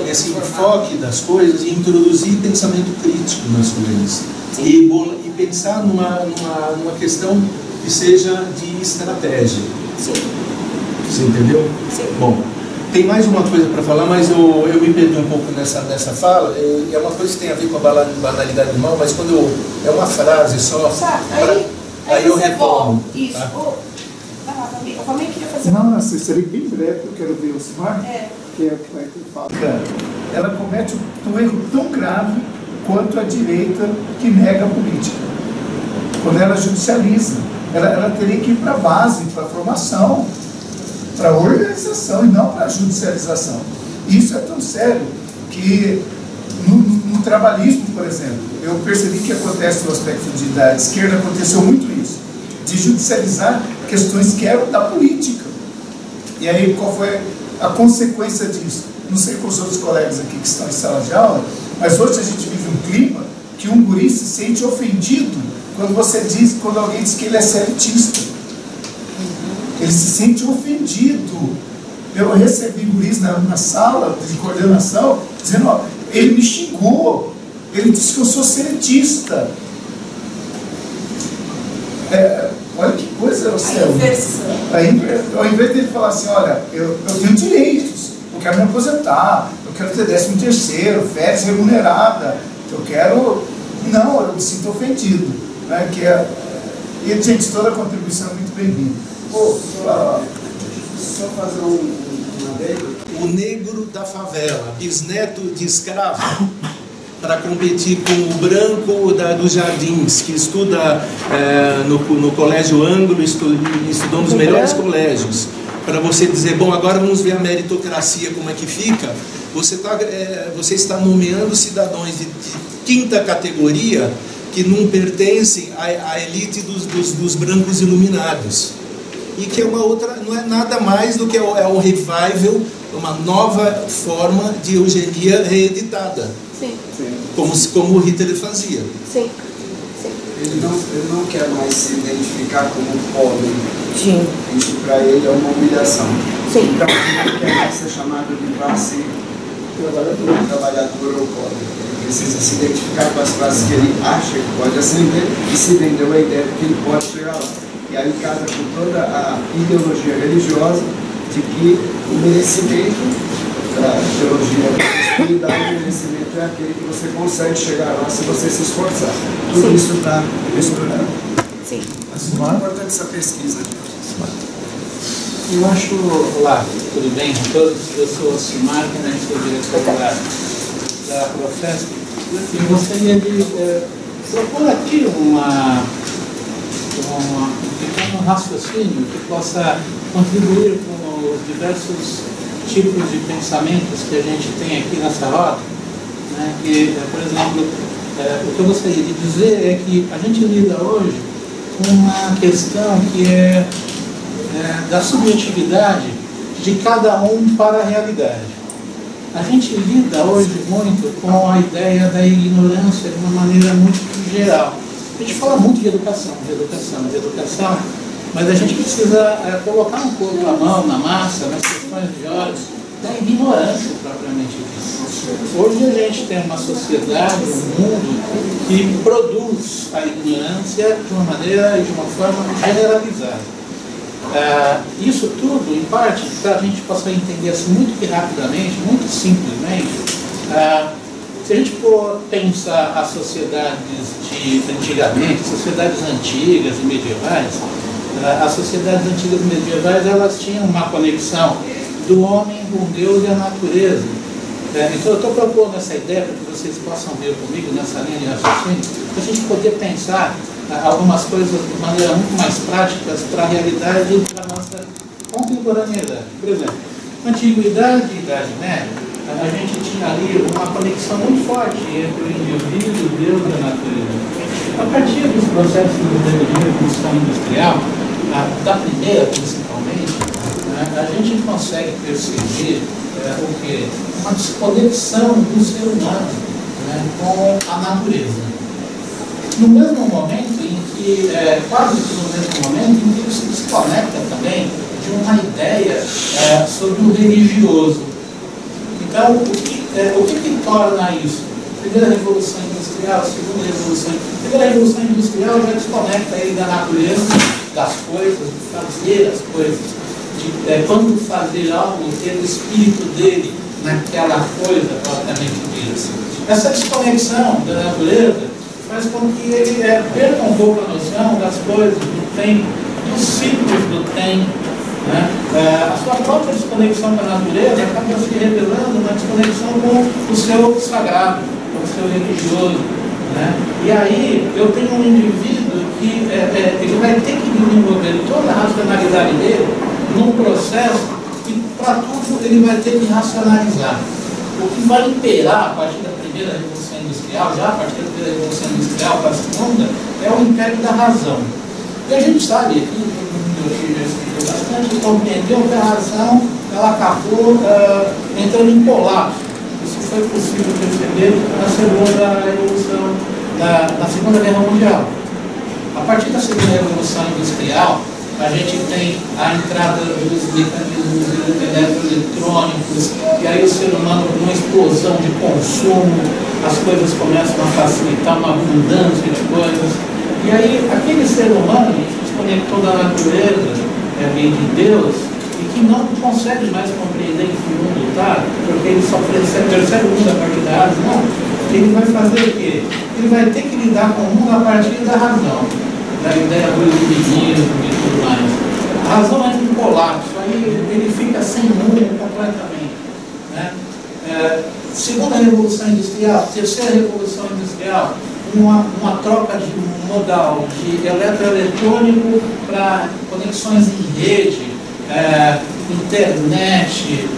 esse enfoque das coisas e introduzir pensamento crítico nas coisas e pensar numa questão que seja de estratégia. Sim. Você entendeu? Sim. Bom, tem mais uma coisa para falar, mas eu me perdi um pouco nessa fala. É uma coisa que tem a ver com a banalidade do mal, mas quando é uma frase só, aí eu retomo. Isso. Tá? Eu também queria fazer... Não, seria bem breve, eu quero ver o Simar, que é o que fala. Ela comete um erro tão grave quanto a direita que nega a política. Quando ela judicializa, ela teria que ir para a base, para a formação, para a organização e não para a judicialização. Isso é tão sério que no trabalhismo, por exemplo, eu percebi que acontece no aspecto da esquerda, aconteceu muito isso, de judicializar questões que eram da política. E aí qual foi a consequência disso? Não sei com os outros colegas aqui que estão em sala de aula, mas hoje a gente vive um clima que um guri se sente ofendido quando alguém diz que ele é seletista. Ele se sente ofendido. Eu recebi guris na sala de coordenação, dizendo, ó, ele me xingou, ele disse que eu sou seletista. Olha que coisa, Céu. Ao invés dele falar assim, olha, eu tenho direitos, eu quero me aposentar, eu quero ter 13º, férias remunerada, eu quero... Não, eu me sinto ofendido. Né? E, gente, toda a contribuição é muito bem-vinda. Só fazer uma adendo. O negro da favela, bisneto de escravo, para competir com o branco dos Jardins, que estuda no Colégio Ângulo, estudou nos melhores colégios. Para você dizer, bom, agora vamos ver a meritocracia, como é que fica. Você está nomeando cidadãos de 5ª categoria que não pertencem à elite dos brancos iluminados. E que é uma outra, não é nada mais do que um revival, uma nova forma de eugenia reeditada. Sim. Como o Hitler fazia. Sim. Ele não quer mais se identificar como pobre. Sim. Isso para ele é uma humilhação. Sim. Então ele quer mais ser chamado de classe trabalhadora ou pobre. Ele precisa se identificar com as classes que ele acha que pode ascender e se vendeu a ideia de que ele pode chegar lá. E aí casa com toda a ideologia religiosa de que o merecimento, a teologia da prosperidade, o merecimento é aquele que você consegue chegar lá se você se esforçar. Tudo isso está misturado. Sim. Mas é muito importante essa pesquisa. Eu acho, olá, tudo bem com todos? Eu sou o Silmar, que é o diretor da Profesp. Eu gostaria de propor aqui um pequeno raciocínio que possa contribuir com os diversos tipos de pensamentos que a gente tem aqui nessa roda. Né? Que, por exemplo, o que eu gostaria de dizer é que a gente lida hoje com uma questão que é da subjetividade de cada um para a realidade. A gente lida hoje muito com a ideia da ignorância de uma maneira muito geral. A gente fala muito de educação, mas a gente precisa colocar um pouco a mão na massa, nas questões de ordem da ignorância propriamente dita. Hoje a gente tem uma sociedade, um mundo que produz a ignorância de uma maneira e de uma forma generalizada. Isso tudo, em parte, para a gente possa entender assim, muito rapidamente, muito simplesmente, se a gente for pensar as sociedades de antigamente, sociedades antigas e medievais, as sociedades antigas e medievais, elas tinham uma conexão do homem com Deus e a natureza. Então eu estou propondo essa ideia para que vocês possam ver comigo nessa linha de raciocínio, para a gente poder pensar algumas coisas de maneira muito mais práticas para a realidade e para a nossa contemporaneidade. Por exemplo, na Antiguidade e Idade Média, a gente tinha ali uma conexão muito forte entre o indivíduo, Deus e a natureza. A partir dos processos de revolução industrial, da primeira principalmente, a gente consegue perceber o quê? Uma desconexão do ser humano com a natureza. No mesmo momento em que, quase que no mesmo momento em que ele se desconecta também de uma ideia sobre o religioso. Então, o que torna isso? Primeira Revolução Industrial, Segunda Revolução. Primeira Revolução Industrial já desconecta ele da natureza, das coisas, de fazer as coisas, de quando fazer algo, ter o espírito dele naquela coisa propriamente dita. Essa desconexão da natureza faz com que ele perca um pouco a noção das coisas, do tempo, dos ciclos do tempo. A sua própria desconexão com a natureza acaba se revelando uma desconexão com o seu sagrado, com o seu religioso. E aí eu tenho um indivíduo que ele vai ter que desenvolver toda a racionalidade dele num processo que para tudo ele vai ter que racionalizar. O que vai imperar a partir da primeira Revolução Industrial, já a partir da primeira Revolução Industrial para a segunda, é o império da razão. E a gente sabe aqui, bastante, compreendeu que a razão ela acabou entrando em colapso. Isso foi possível perceber na segunda revolução, na Segunda Guerra Mundial. A partir da segunda revolução industrial, a gente tem a entrada dos mecanismos eletroeletrônicos, e aí o ser humano, com uma explosão de consumo, as coisas começam a facilitar, uma abundância de coisas. E aí, aquele ser humano que se desconectou da natureza e de Deus, e que não consegue mais compreender em que o mundo está, porque ele só percebe o mundo a partir da razão, ele vai fazer o quê? Ele vai ter que lidar com o mundo a partir da razão, da ideia do iluminismo e tudo mais. A razão entra em colapso, aí ele fica sem mundo completamente, né? Segunda revolução industrial, terceira revolução industrial, uma troca de modal de eletroeletrônico para conexões em rede, internet,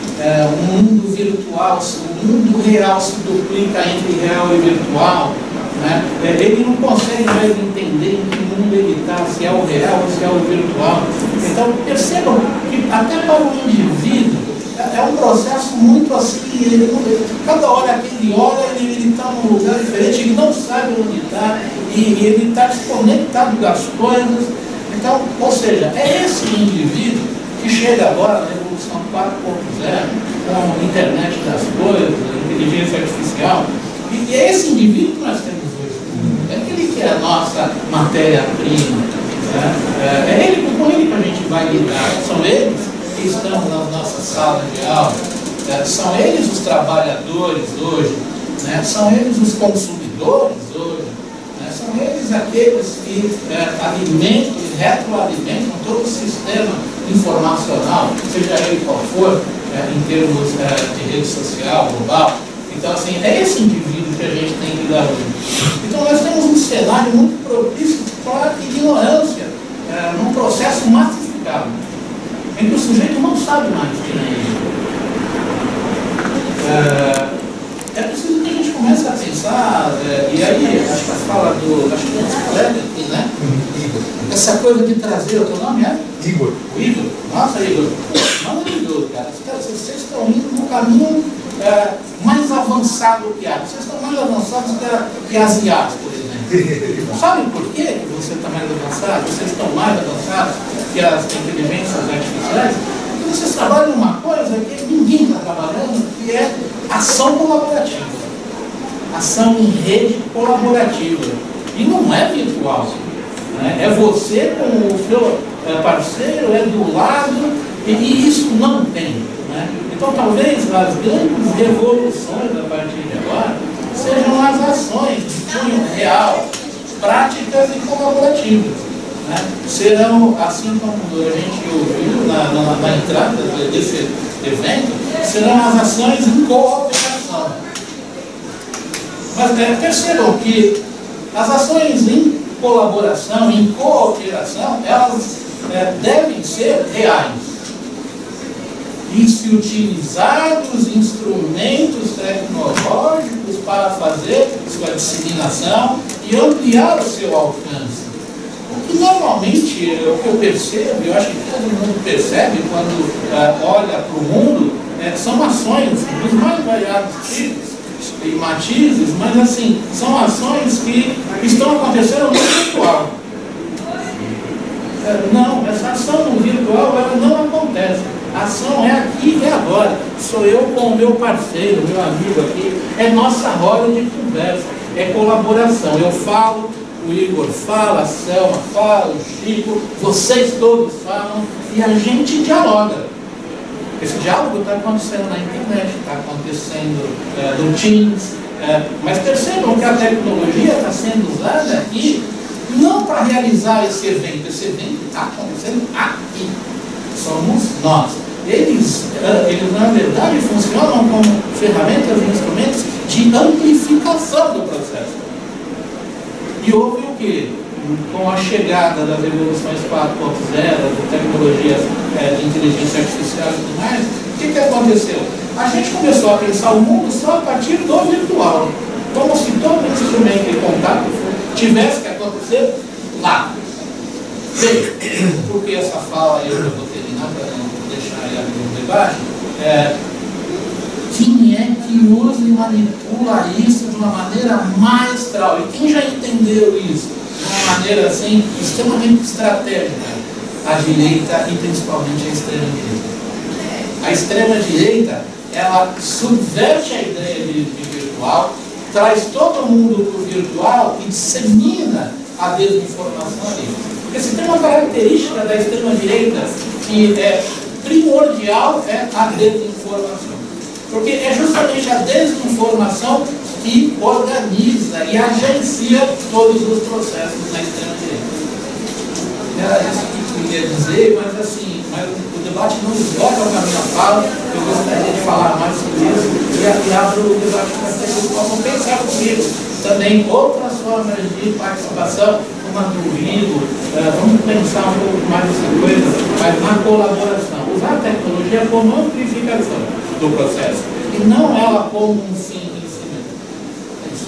um mundo virtual, o mundo real se duplica entre real e virtual, né? Ele não consegue mais entender em que mundo ele está, se é o real ou se é o virtual. Então percebam que até para o indivíduo é um processo muito assim, cada hora que ele olha, ele está num lugar diferente, ele não sabe onde está, e ele está desconectado das coisas. Então, ou seja, é esse indivíduo que chega agora na Revolução 4.0, com a internet das coisas, a inteligência artificial, e é esse indivíduo que nós temos hoje. É aquele que é a nossa matéria-prima, né? É ele, com ele que a gente vai lidar. São eles que estão nas nossas salas de aula, são eles os trabalhadores hoje, né? São eles os consumidores hoje, né? São eles aqueles que alimentam e retroalimentam todo o sistema informacional, seja ele qual for, em termos de rede social, global. Então, assim, é esse indivíduo que a gente tem que dar hoje. Então, nós temos um cenário muito propício para a ignorância, num processo massificado, em que o sujeito não sabe mais quem é ele. É preciso que a gente comece a pensar, e aí, acho que a fala do, acho que é o colega aqui, né? Essa coisa de trazer, o teu nome é? Igor. O Igor? Nossa, Igor, maravilhoso, cara. Vocês estão indo no caminho mais avançado que há. Vocês estão mais avançados que as IAs, por exemplo. Sabem por quê que você está mais avançado? Vocês estão mais avançados que as inteligências artificiais? Porque vocês trabalham uma coisa que ninguém está trabalhando, que é ação colaborativa. Ação em rede colaborativa. E não é virtual. Né? É você com o seu parceiro, é do lado, e isso não tem. Né? Então, talvez as grandes revoluções a partir de agora sejam as ações de cunho real, práticas e colaborativas. Né? Serão, assim como a gente ouviu na entrada desse evento, serão as ações em cooperação. Mas percebam que as ações em colaboração, em cooperação, elas devem ser reais. E se utilizar os instrumentos tecnológicos para fazer sua disseminação e ampliar o seu alcance. O que normalmente, o que eu percebo, eu acho que todo mundo percebe quando olha para o mundo, são ações dos mais variados tipos e matizes, mas assim, são ações que estão acontecendo no virtual. Não, essa ação no virtual ela não acontece. A ação é aqui e é agora. Sou eu com o meu parceiro, meu amigo aqui. É nossa roda de conversa, é colaboração. Eu falo, o Igor fala, a Selma fala, o Chico, vocês todos falam e a gente dialoga. Esse diálogo está acontecendo na internet, está acontecendo no Teams, mas percebam que a tecnologia está sendo usada aqui não para realizar esse evento está acontecendo aqui. Somos nós. Eles na verdade funcionam como ferramentas e instrumentos de amplificação do processo. E houve o quê? Com a chegada das revoluções 4.0, de tecnologias de inteligência artificial e tudo mais, o que aconteceu? A gente começou a pensar o mundo só a partir do virtual. Como se todo instrumento de contato tivesse que acontecer lá. Bem, porque essa fala eu já vou terminar para não deixar aí no debate. Quem é que usa e manipula isso de uma maneira maestral? E quem já entendeu isso? uma maneira assim, extremamente estratégica a direita e principalmente a extrema-direita. A extrema-direita, ela subverte a ideia de virtual, traz todo mundo para o virtual e dissemina a desinformação ali. Porque se tem uma característica da extrema-direita que é primordial, é a desinformação. Porque é justamente a desinformação que organiza e agencia todos os processos na extrema-direita. Era isso que eu queria dizer, mas assim, o debate não esgota a minha fala, eu gostaria de falar mais sobre isso e abro o debate para que vocês possam pensar comigo também outras formas de participação, como a do ruído, vamos pensar um pouco mais nessa coisa, mas na colaboração, usar a tecnologia como amplificação do processo e não ela como um fim em si mesmo. É isso.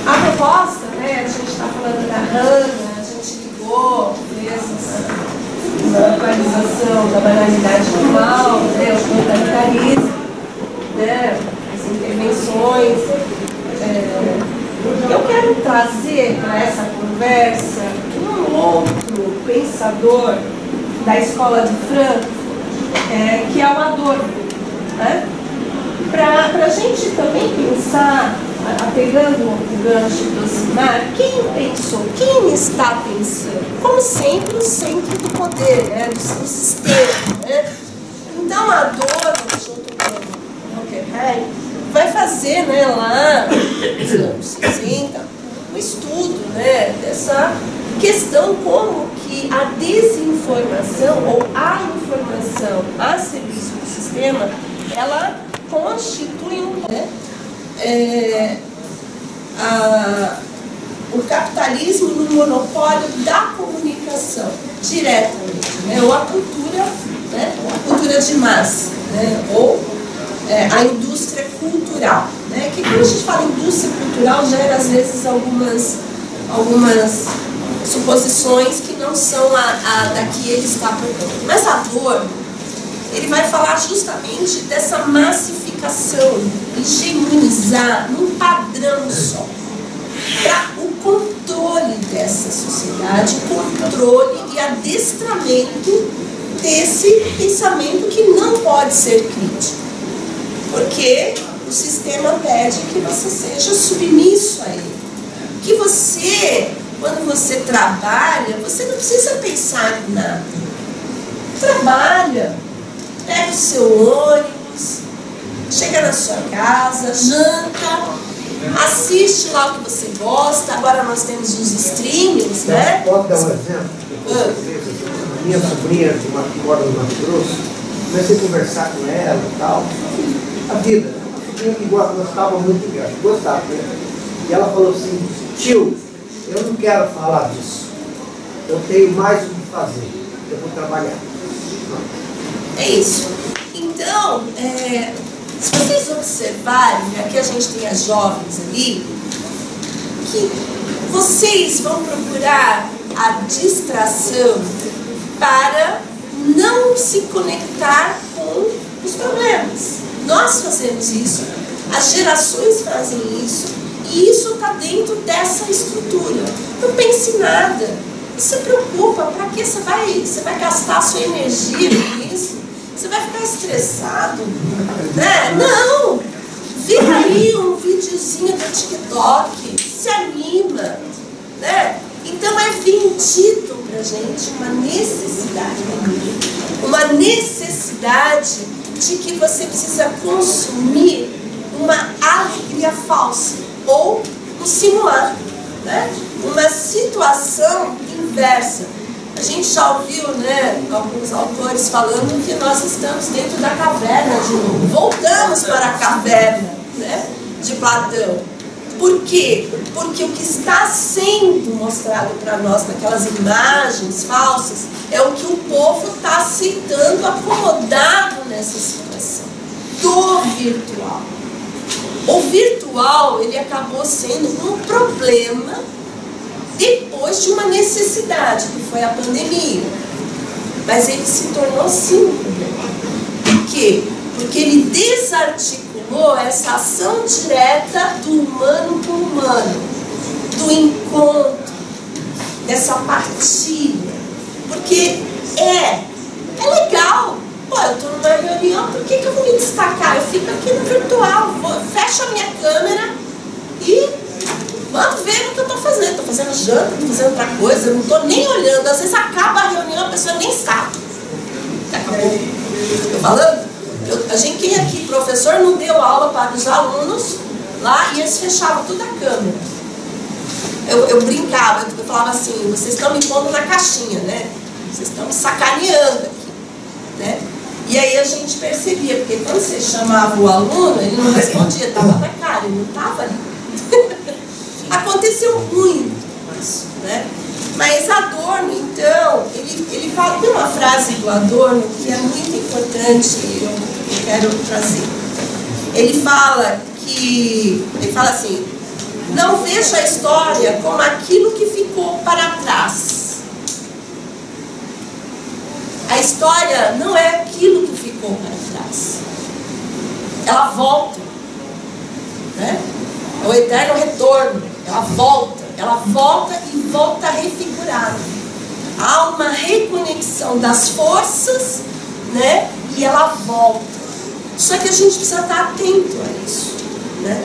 A proposta, né, a gente está falando da Hanna, a gente ligou, fez uma atualização da banalidade do mal, né, o totalitarismo, né, as intervenções. Eu quero trazer para essa conversa um outro pensador da escola de Frankfurt, que é o Adorno, né? Para a gente também pensar, pegando o gancho do Simar, quem pensou, quem está pensando? Como sempre, o centro do poder, né, do sistema. Né? Então, a Adorno, junto com o Hockenheim, vai fazer, né, lá nos anos 60 um estudo, né, dessa questão como que a desinformação ou a informação a serviço do sistema, ela constitui o capitalismo no monopólio da comunicação diretamente, né, ou a cultura, né, a cultura de massa, né, ou a indústria cultural, né, que quando a gente fala indústria cultural gera às vezes algumas suposições que não são a da que ele está propondo. Mas Adorno, ele vai falar justamente dessa massificação, hegemonizar num padrão só, para o controle dessa sociedade, o controle e adestramento desse pensamento que não pode ser crítico, porque o sistema pede que você seja submisso a ele, que você, quando você trabalha, você não precisa pensar em nada, trabalha, pega o seu ônibus, chega na sua casa, janta, assiste lá o que você gosta. Agora nós temos os streamings, né? Pode dar um exemplo? A minha sobrinha, que mora no Mato Grosso, comecei a conversar com ela e tal. A vida, uma sobrinha que gostava muito de arte, gostava, né? E ela falou assim: tio, eu não quero falar disso, eu tenho mais o que fazer, eu vou trabalhar. É isso. Então, se vocês observarem, aqui a gente tem as jovens ali, que vocês vão procurar a distração para não se conectar com os problemas. Nós fazemos isso, as gerações fazem isso, e isso está dentro dessa estrutura. Não pense em nada, não se preocupa, para que você vai gastar a sua energia com isso? Você vai ficar estressado, né? Não! Vira aí um videozinho do TikTok, se anima, né? Então é vendido pra gente uma necessidade de que você precisa consumir uma alegria falsa ou um simulacro, né? Uma situação inversa. A gente já ouviu, né, alguns autores falando que nós estamos dentro da caverna de novo. Voltamos para a caverna, né, de Platão. Por quê? Porque o que está sendo mostrado para nós naquelas imagens falsas é o que o povo está aceitando, acomodado nessa situação do virtual. O virtual, ele acabou sendo um problema depois de uma necessidade, que foi a pandemia. Mas mas ele se tornou sim um problema. Por quê? Porque ele desarticulou essa ação direta do humano com o humano, do encontro, dessa partilha. Porque é legal. Pô, eu estou numa reunião, por que eu vou me destacar? Eu fico aqui no virtual, fecho a minha câmera e vamos ver o que eu estou fazendo. Estou fazendo janta, estou fazendo outra coisa, eu não estou nem olhando. Às vezes acaba a reunião, a pessoa nem sabe. Acabou. Estou falando? Quem aqui, professor, não deu aula para os alunos lá e eles fechavam toda a câmera. Eu brincava, eu falava assim, vocês estão me pondo na caixinha, né? Vocês estão me sacaneando aqui, né? E aí a gente percebia, porque quando você chamava o aluno, ele não respondia, estava na cara, ele não estava ali. Aconteceu muito isso, né? Mas Adorno, então, ele fala, tem uma frase do Adorno que é muito importante, eu quero trazer. Ele fala assim, não veja a história como aquilo que ficou para trás. A história não é aquilo que ficou para trás. Ela volta, né? É o eterno retorno. Ela volta e volta refigurada. Há uma reconexão das forças, né? E ela volta. Só que a gente precisa estar atento a isso, né?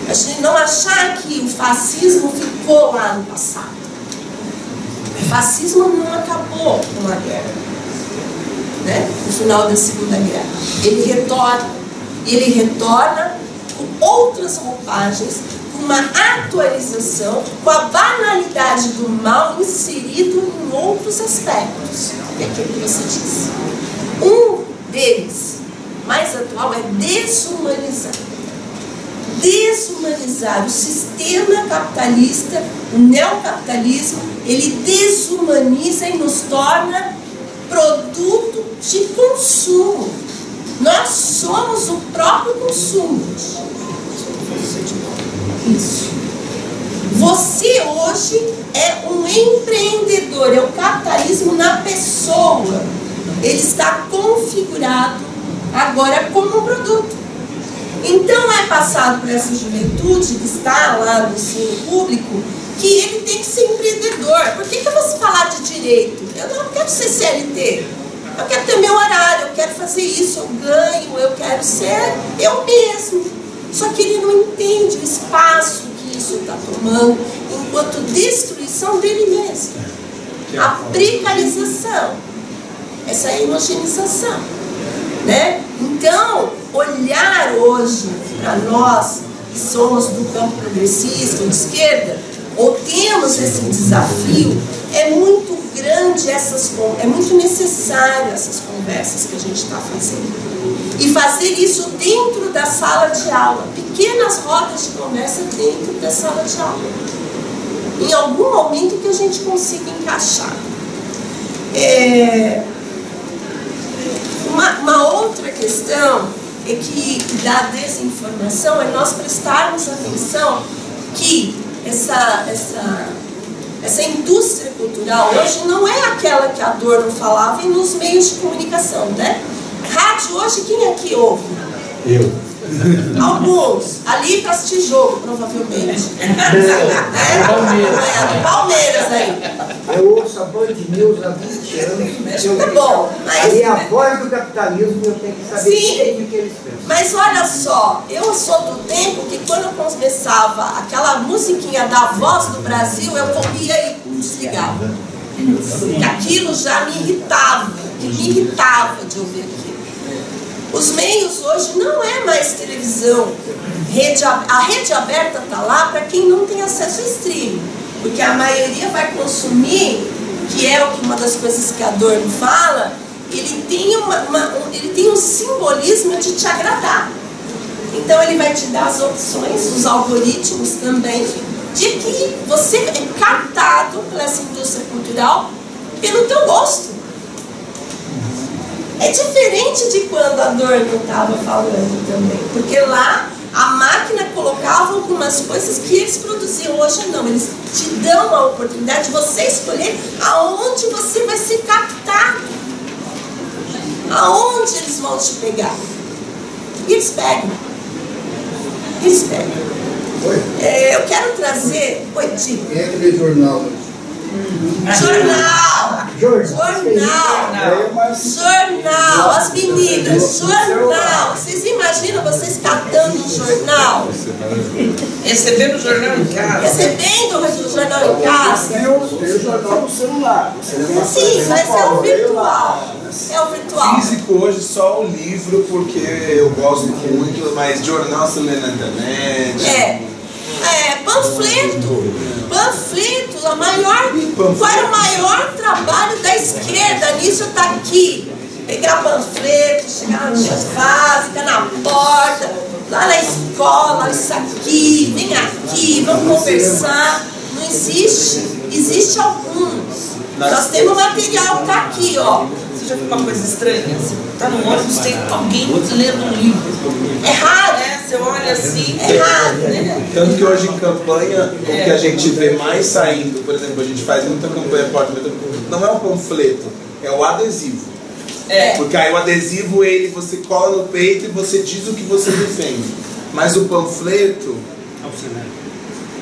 A gente não achar que o fascismo ficou lá no passado. O fascismo não acabou com a guerra, né? No final da Segunda Guerra. Ele retorna. E ele retorna com outras roupagens, com uma atualização, com a banalidade do mal inserido em outros aspectos. É aquilo que você disse. Um deles, mais atual, é desumanizar. Desumanizar o sistema capitalista, o neocapitalismo, ele desumaniza e nos torna produto de consumo. Nós somos o próprio consumo. Isso. Você hoje é um empreendedor, é o capitalismo na pessoa. Ele está configurado agora como um produto. Então é passado por essa juventude que está lá no ensino público que ele tem que ser empreendedor. Por que eu vou falar de direito? Eu não quero ser CLT. Eu quero ter meu horário, eu quero fazer isso, eu ganho, eu quero ser eu mesmo. Só que ele não entende o espaço que isso está tomando enquanto destruição dele mesmo. A precarização, essa homogeneização, né? Então, olhar hoje para nós que somos do campo progressista ou de esquerda, ou temos esse desafio, é muito grande, é muito necessário essas conversas que a gente está fazendo. E fazer isso dentro da sala de aula, pequenas rodas de conversa dentro da sala de aula. Em algum momento que a gente consiga encaixar. Uma outra questão é que da desinformação é nós prestarmos atenção que essa indústria cultural hoje não é aquela que Adorno falava nos meios de comunicação, né? Rádio hoje, quem aqui ouve? Eu. Alguns. Ali para assistir jogo, provavelmente. Palmeiras aí. Eu ouço a Band News há 20 anos. Tá bom, mas... E a voz do capitalismo eu tenho que saber o que eles pensam. Mas olha só, eu sou do tempo que quando eu começava aquela musiquinha da Voz do Brasil, eu corria e desligava. Porque aquilo já me irritava de ouvir aquilo. Os meios hoje não é mais televisão. A rede aberta está lá para quem não tem acesso a streaming. Porque a maioria vai consumir, que é uma das coisas que Adorno fala, ele tem um simbolismo de te agradar. Então ele vai te dar as opções, os algoritmos também, de que você é captado por essa indústria cultural pelo teu gosto. É diferente de quando Adorno estava falando também, porque lá a máquina colocava algumas coisas que eles produziam. Hoje não, eles te dão a oportunidade de você escolher aonde você vai ser captado. Aonde eles vão te pegar? E eles pegam. Eles pegam. Eu quero trazer... Oi, Tico. Quem é que vê jornal? Jornal! Jornal! As meninas, jornal! Vocês imaginam vocês catando um jornal? Recebendo o jornal em casa. Recebendo o jornal em casa? Tem o jornal no celular. Sim, mas é o virtual. É o virtual. Físico hoje só o livro, porque eu gosto muito, mas jornal você lê na internet. Panfleto, qual era o maior trabalho da esquerda nisso? Está aqui. Pegar panfleto, chegar na básica, na porta, lá na escola, isso aqui, vem aqui, vamos conversar. Não existe. Existe alguns. Nós temos material que está aqui, ó. Você já viu uma coisa estranha? Você tá no ônibus, tem alguém lendo um livro. É raro. Você olha assim, é raro, né? Tanto que hoje em campanha, o que a gente vê mais saindo, por exemplo, a gente faz muita campanha, não é um panfleto, é o adesivo. Porque aí o adesivo, você cola no peito e você diz o que você defende. Mas o panfleto,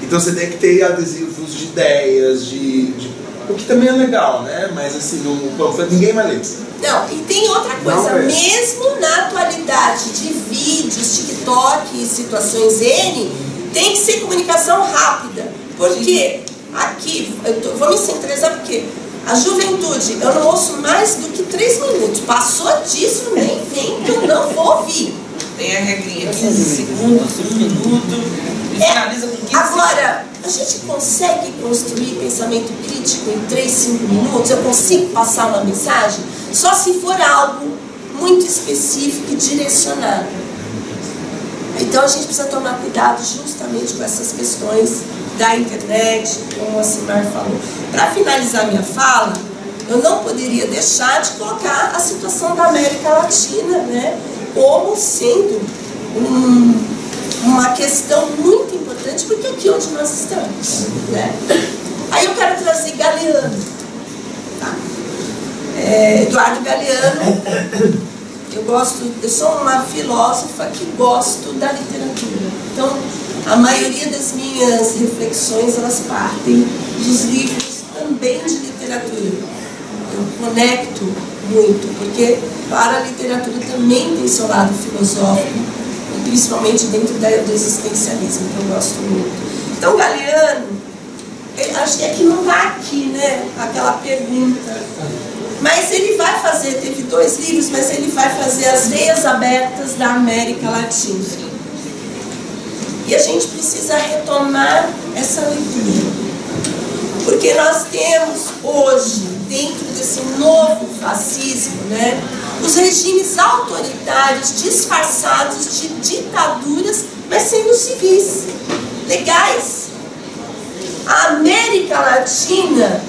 então você tem que ter adesivos de ideias, o que também é legal, né? Mas assim, no panfleto ninguém vai ler. Não, e tem outra coisa, mesmo na atualidade de vídeos, TikTok e situações N, tem que ser comunicação rápida. Porque aqui, vou me centralizar porque a juventude, eu não ouço mais do que 3 minutos. Passou disso, nem vem que eu não vou ouvir. Tem a regrinha, 15 segundos, 1 minuto, e finaliza com 15 segundos. Agora, a gente consegue construir pensamento crítico em 3, 5 minutos? Eu consigo passar uma mensagem? Só se for algo muito específico e direcionado. Então a gente precisa tomar cuidado justamente com essas questões da internet, como a Simar falou. Para finalizar minha fala, eu não poderia deixar de colocar a situação da América Latina, né, como sendo uma questão muito importante, porque é aqui onde nós estamos, né? Aí eu quero trazer Galeano, tá? Eduardo Galeano. Eu sou uma filósofa que gosto da literatura. Então, a maioria das minhas reflexões, elas partem dos livros também de literatura. Eu conecto muito, porque para a literatura também tem seu lado filosófico, principalmente dentro do existencialismo, que eu gosto muito. Então, Galeano, acho que é que não está aqui, né, aquela pergunta. Mas ele vai fazer, teve 2 livros, mas ele vai fazer As Veias Abertas da América Latina. E a gente precisa retomar essa leitura. Porque nós temos hoje, dentro desse novo fascismo, né, os regimes autoritários disfarçados de ditaduras, mas sendo civis, legais. A América Latina,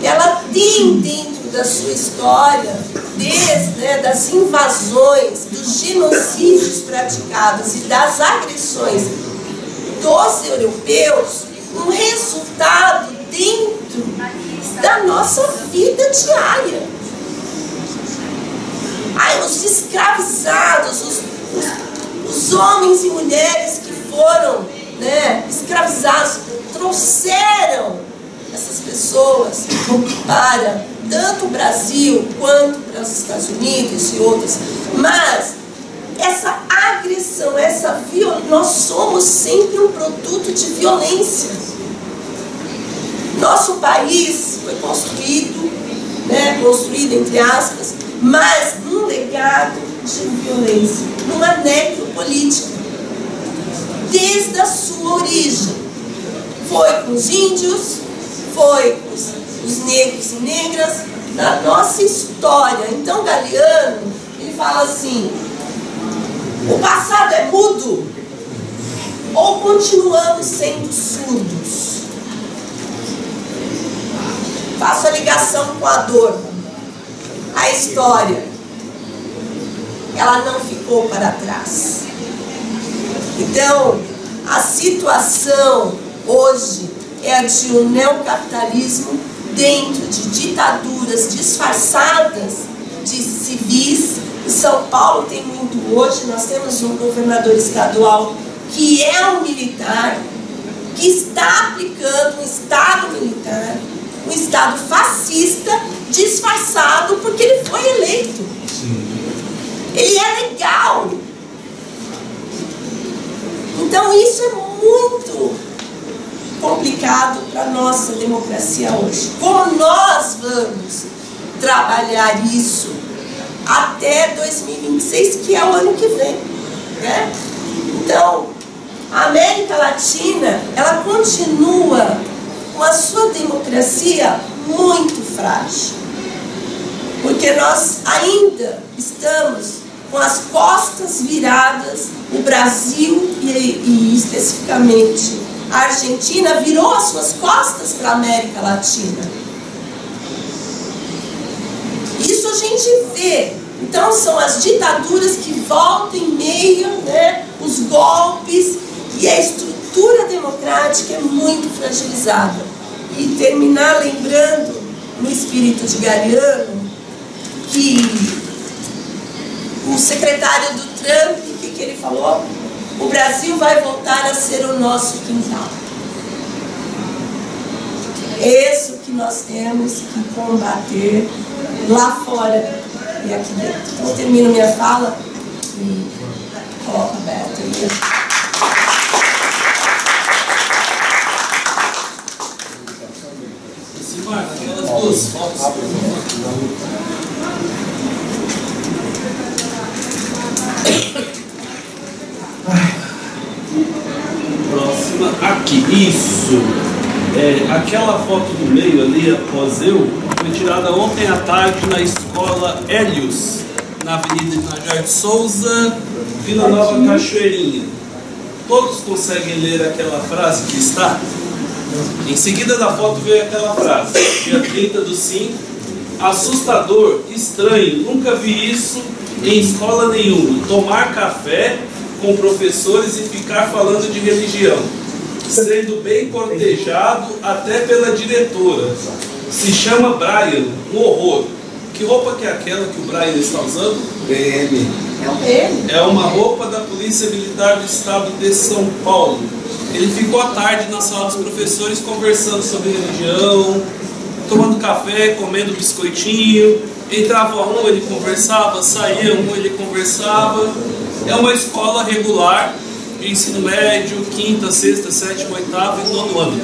ela tem dentro da sua história, desde das invasões, dos genocídios praticados e das agressões dos europeus, um resultado dentro da nossa vida diária. Os escravizados, os homens e mulheres que foram, né, escravizados, trouxeram essas pessoas para tanto o Brasil quanto para os Estados Unidos e outros. Mas essa agressão, nós somos sempre um produto de violência. Nosso país foi construído, né, construído entre aspas, mas num legado de violência, numa necropolítica, desde a sua origem. Foi com os índios, foi com os negros e negras, na nossa história. Então Galeano, ele fala assim: o passado é mudo ou continuamos sendo surdos? Faço a ligação com a dor. A história, ela não ficou para trás. Então, a situação hoje é a de um neocapitalismo dentro de ditaduras disfarçadas de civis, Paulo tem muito hoje. Nós temos um governador estadual que é um militar, que está aplicando um Estado militar, um Estado fascista, disfarçado porque ele foi eleito. Ele é legal. Então isso é muito complicado para a nossa democracia hoje. Como nós vamos trabalhar isso até 2026, que é o ano que vem, né? Então, a América Latina, ela continua com a sua democracia muito frágil, porque nós ainda estamos com as costas viradas. O Brasil e especificamente a Argentina virou as suas costas para a América Latina. Isso a gente vê. Então são as ditaduras que voltam em meio, né, os golpes, e a estrutura democrática é muito fragilizada. E terminar lembrando, no espírito de Galeano, que o secretário do Trump, o que ele falou? O Brasil vai voltar a ser o nosso quintal. É isso que nós temos que combater lá fora e aqui dentro. Então eu termino minha fala e coloco aberto aí. Silmar, aquelas duas fotos. Próxima, aqui, isso. Aquela foto do meio ali, após eu, foi tirada ontem à tarde na escola Hélios, na Avenida Inajar de Souza, Vila Nova Cachoeirinha. Todos conseguem ler aquela frase que está? Em seguida da foto veio aquela frase, dia 30/5, assustador, estranho, nunca vi isso em escola nenhuma, tomar café com professores e ficar falando de religião, sendo bem cortejado até pela diretora. Se chama Brian, um horror. Que roupa que é aquela que o Brian está usando? PM. É o PM. É uma roupa da Polícia Militar do Estado de São Paulo. Ele ficou à tarde na sala dos professores conversando sobre religião, tomando café, comendo biscoitinho. Entrava um, ele conversava, saía um, ele conversava. É uma escola regular de ensino médio, 5ª, 6ª, 7ª, 8ª e 9º ano.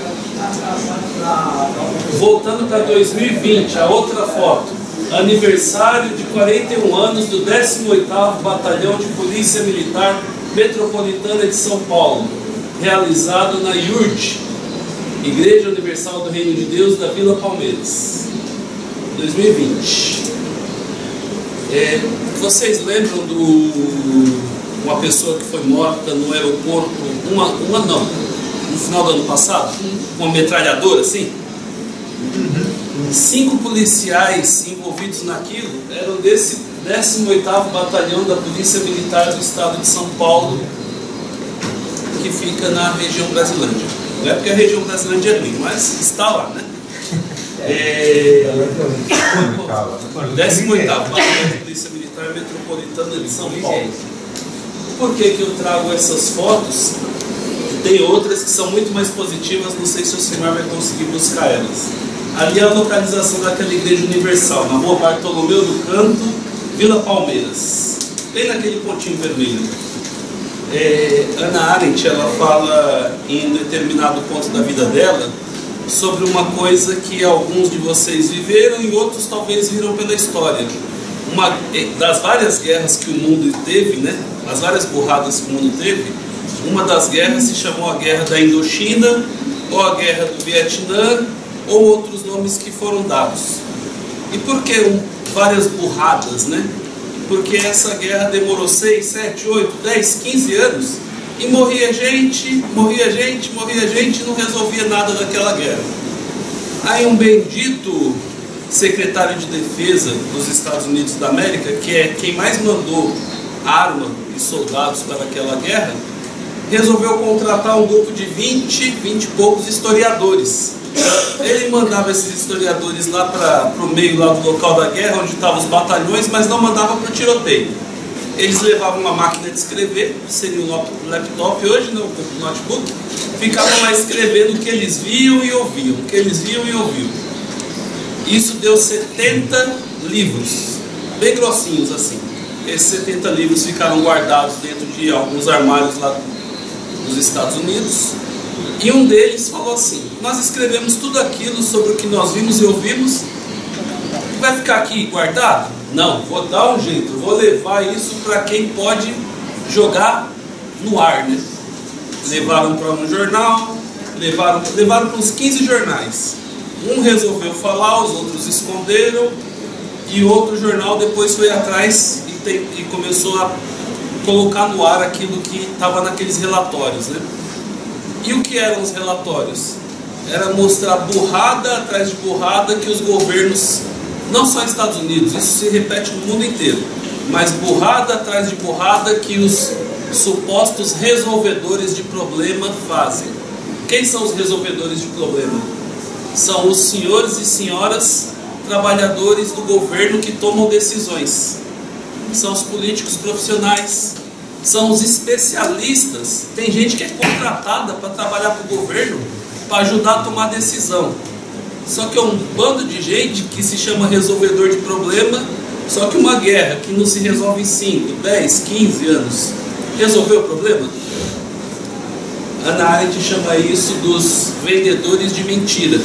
Voltando para 2020, a outra foto. Aniversário de 41 anos do 18º Batalhão de Polícia Militar Metropolitana de São Paulo, realizado na IURD, Igreja Universal do Reino de Deus da Vila Palmeiras, 2020. Vocês lembram uma pessoa que foi morta no aeroporto, no final do ano passado? Uma metralhadora, assim? 5 policiais envolvidos naquilo eram desse 18º Batalhão da Polícia Militar do Estado de São Paulo, que fica na região Brasilândia. Não é porque a região Brasilândia é ruim, mas está lá, né? 18º Batalhão da Polícia Militar Metropolitana de São Paulo. Por que eu trago essas fotos? Tem outras que são muito mais positivas, não sei se o Silmar vai conseguir buscar elas. Ali é a localização daquela Igreja Universal, na Rua Bartolomeu do Canto, Vila Palmeiras, bem naquele pontinho vermelho. Ana Arendt, ela fala em determinado ponto da vida dela sobre uma coisa que alguns de vocês viveram e outros talvez viram pela história. Uma das várias guerras que o mundo teve, né, as várias burradas que o mundo teve, uma das guerras se chamou a Guerra da Indochina, ou a Guerra do Vietnã, ou outros nomes que foram dados. E por que várias burradas, né? Porque essa guerra demorou 6, 7, 8, 10, 15 anos e morria gente, e não resolvia nada daquela guerra. Aí um bendito secretário de defesa dos Estados Unidos da América, que é quem mais mandou arma e soldados para aquela guerra, resolveu contratar um grupo de 20 e poucos historiadores. Ele mandava esses historiadores lá para o meio lá do local da guerra, onde estavam os batalhões, mas não mandava para o tiroteio. Eles levavam uma máquina de escrever, seria o laptop hoje, não, o notebook, ficavam lá escrevendo o que eles viam e ouviam, o que eles viam e ouviam. Isso deu 70 livros, bem grossinhos assim. Esses 70 livros ficaram guardados dentro de alguns armários lá dos Estados Unidos. E um deles falou assim: nós escrevemos tudo aquilo sobre o que nós vimos e ouvimos, vai ficar aqui guardado? Não, vou dar um jeito, vou levar isso para quem pode jogar no ar, né? Levaram para um jornal, levaram para uns 15 jornais. Um resolveu falar, os outros esconderam, e outro jornal depois foi atrás e começou a colocar no ar aquilo que estava naqueles relatórios, né? E o que eram os relatórios? Era mostrar burrada atrás de burrada que os governos, não só nos Estados Unidos, isso se repete no mundo inteiro, mas burrada atrás de burrada que os supostos resolvedores de problema fazem. Quem são os resolvedores de problema? São os senhores e senhoras trabalhadores do governo que tomam decisões. São os políticos profissionais, são os especialistas. Tem gente que é contratada para trabalhar para o governo, para ajudar a tomar decisão. Só que é um bando de gente que se chama resolvedor de problema, só que uma guerra que não se resolve em 5, 10, 15 anos. Resolveu o problema? Hannah Arendt chama isso dos vendedores de mentira.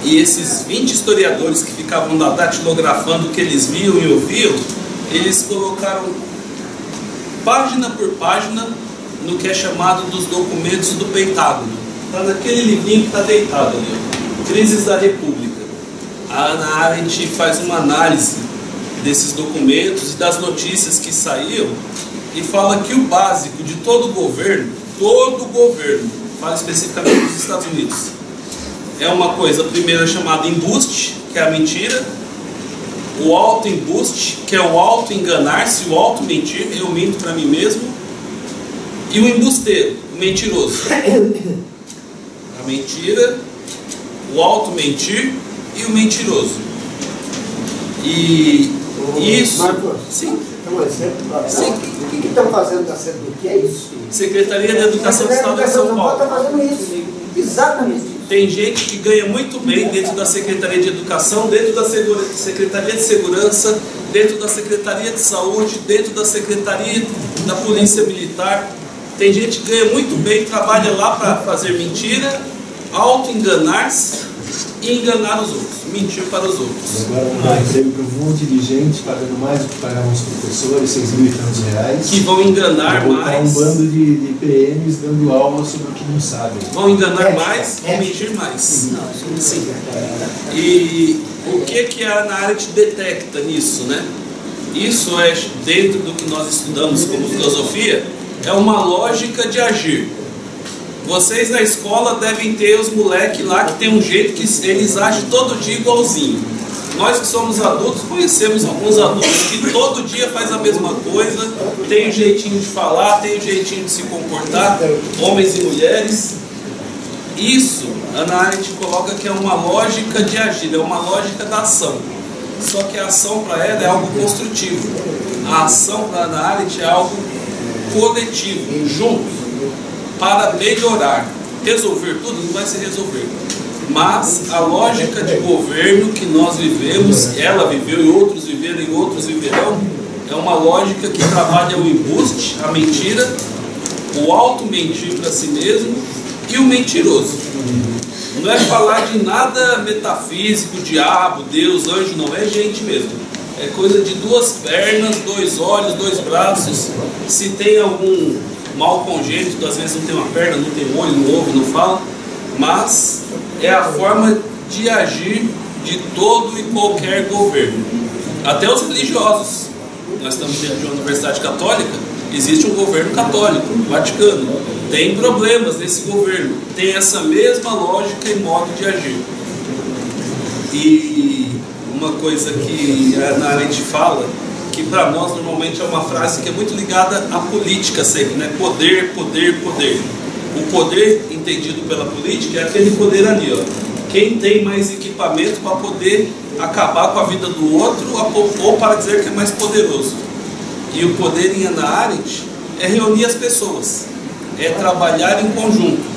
E esses 20 historiadores que ficavam lá datilografando o que eles viam e ouviam, eles colocaram página por página no que é chamado dos documentos do Pentágono. Está naquele livrinho que está deitado ali, Crises da República. A Hannah Arendt faz uma análise desses documentos e das notícias que saíam e fala que o básico de todo governo, fala especificamente dos Estados Unidos, é uma coisa, primeiro chamada embuste, que é a mentira, o autoembuste, que é o auto-enganar-se, o auto-mentir, eu minto para mim mesmo, e o embusteiro, o mentiroso. A mentira, o auto-mentir e o mentiroso. E isso... Marcos, sim. Um exemplo, sim. O que estão fazendo da SEDUC? O que é isso? Secretaria de Educação do Estado de São Paulo. Está fazendo isso. Exatamente. Tem gente que ganha muito bem dentro da Secretaria de Educação, dentro da Secretaria de Segurança, dentro da Secretaria de Saúde, dentro da Secretaria da Polícia Militar. Tem gente que ganha muito bem, trabalha lá para fazer mentira, auto-enganar-se e enganar os outros, mentir para os outros. Agora vão dar emprego para um monte de gente, pagando mais do que pagavam os professores, 6.000 e tantos reais. Que vão enganar mais. Um bando de PMs dando aula sobre o que não sabem. Vão enganar mais, vão mentir mais. Sim. E o que a Hannah Arendt detecta nisso, né? Isso é, dentro do que nós estudamos como filosofia, é uma lógica de agir. Vocês na escola devem ter os moleques lá que tem um jeito que eles agem todo dia igualzinho. Nós que somos adultos conhecemos alguns adultos que todo dia faz a mesma coisa, tem um jeitinho de falar, tem um jeitinho de se comportar, homens e mulheres. Isso, Hannah Arendt coloca que é uma lógica de agir, é uma lógica da ação. Só que a ação para ela é algo construtivo. A ação para Hannah Arendt é algo coletivo, junto, para melhorar. Resolver tudo não vai se resolver, mas a lógica de governo que nós vivemos, ela viveu e outros viveram e outros viverão, é uma lógica que trabalha o embuste, a mentira, o auto-mentir para si mesmo e o mentiroso. Não é falar de nada metafísico, diabo, Deus, anjo, não, é gente mesmo. É coisa de 2 pernas, 2 olhos, 2 braços. Se tem algum mal congênito, às vezes não tem uma perna, não tem um olho, não ouve, não fala, mas é a forma de agir de todo e qualquer governo. Até os religiosos. Nós estamos dentro de uma universidade católica, existe um governo católico, Vaticano. Tem problemas nesse governo, tem essa mesma lógica e modo de agir. E uma coisa que a Hannah Arendt fala, que para nós normalmente é uma frase que é muito ligada à política sempre, né? Poder, poder, poder. O poder entendido pela política é aquele poder ali, ó. Quem tem mais equipamento para poder acabar com a vida do outro ou para dizer que é mais poderoso. e o poder em Hannah Arendt é reunir as pessoas, é trabalhar em conjunto.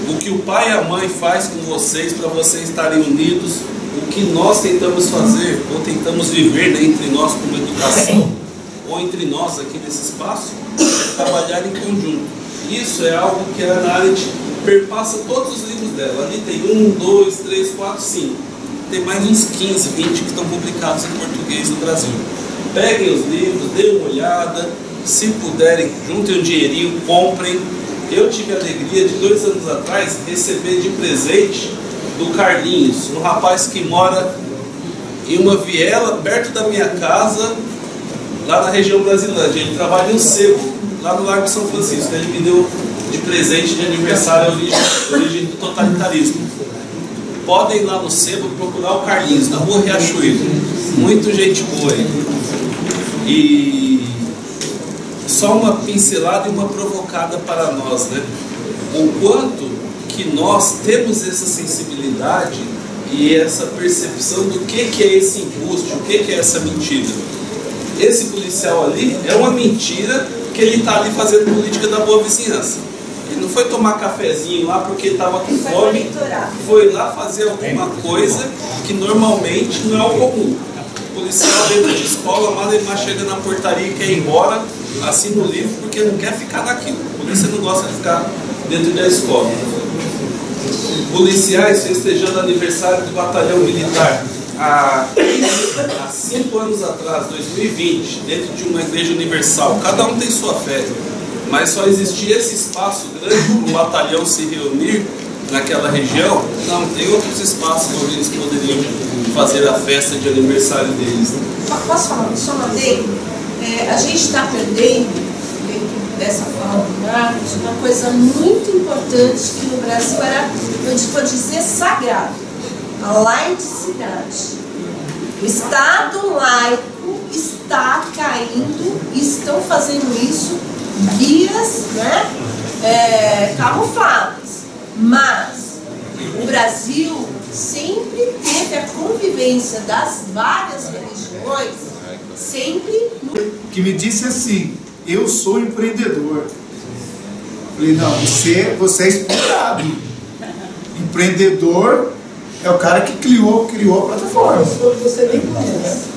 O que o pai e a mãe faz com vocês para vocês estarem unidos, o que nós tentamos fazer ou tentamos viver, né, entre nós como educação, ou entre nós aqui nesse espaço, é trabalhar em conjunto. Isso é algo que a Hannah Arendt perpassa todos os livros dela. Ali tem 1, 2, 3, 4, 5. Tem mais uns 15, 20 que estão publicados em português no Brasil. Peguem os livros, dêem uma olhada, se puderem, juntem um dinheirinho, comprem. Eu tive a alegria de 2 anos atrás receber de presente do Carlinhos, um rapaz que mora em uma viela perto da minha casa, lá na região Brasilândia. Ele trabalha em um sebo, lá no Largo de São Francisco. Ele me deu de presente de aniversário a origem do totalitarismo. Podem ir lá no sebo procurar o Carlinhos, na rua Riachuelo. Muito gente boa aí. E só uma pincelada e uma provocada para nós, né? O quanto que nós temos essa sensibilidade e essa percepção do que é esse embuste, o que é essa mentira. Esse policial ali é uma mentira que ele está ali fazendo política da boa vizinhança. Ele não foi tomar cafezinho lá porque estava com fome, foi lá fazer alguma coisa que normalmente não é o comum. O policial dentro de escola, mas ele chega na portaria e quer ir embora, assina o livro porque não quer ficar naquilo. A polícia não gosta de ficar dentro da escola. Policiais festejando aniversário do batalhão militar há 5 anos atrás, 2020, dentro de uma igreja universal. Cada um tem sua fé, mas só existia esse espaço grande para o batalhão se reunir naquela região. Não, tem outros espaços onde eles poderiam fazer a festa de aniversário deles. Posso falar só uma vez? A gente está perdendo, dentro dessa fala do Marcos, uma coisa muito importante que no Brasil era, eu vou dizer, sagrado: a laicidade. O Estado laico está caindo, estão fazendo isso vias, né, camufladas. Mas o Brasil sempre teve a convivência das várias religiões, sempre no... Que me disse assim: eu sou empreendedor. Falei, não, você é explorado. Empreendedor é o cara que criou a plataforma. Você nem conhece.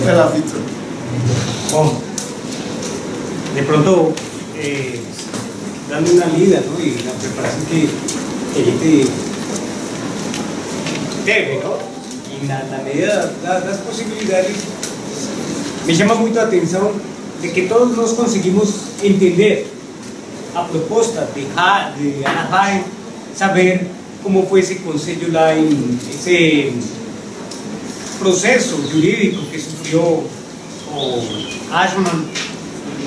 Vai lá, Vitor. Bom, de pronto, dando una lida, ¿no? Y la preparación que gente debe, ¿no? Y la medida, las posibilidades, me llama mucho la atención de que todos nos conseguimos entender a proposta de Hannah Arendt, saber cómo fue ese conselho lá, ese proceso jurídico que sufrió o Eichmann.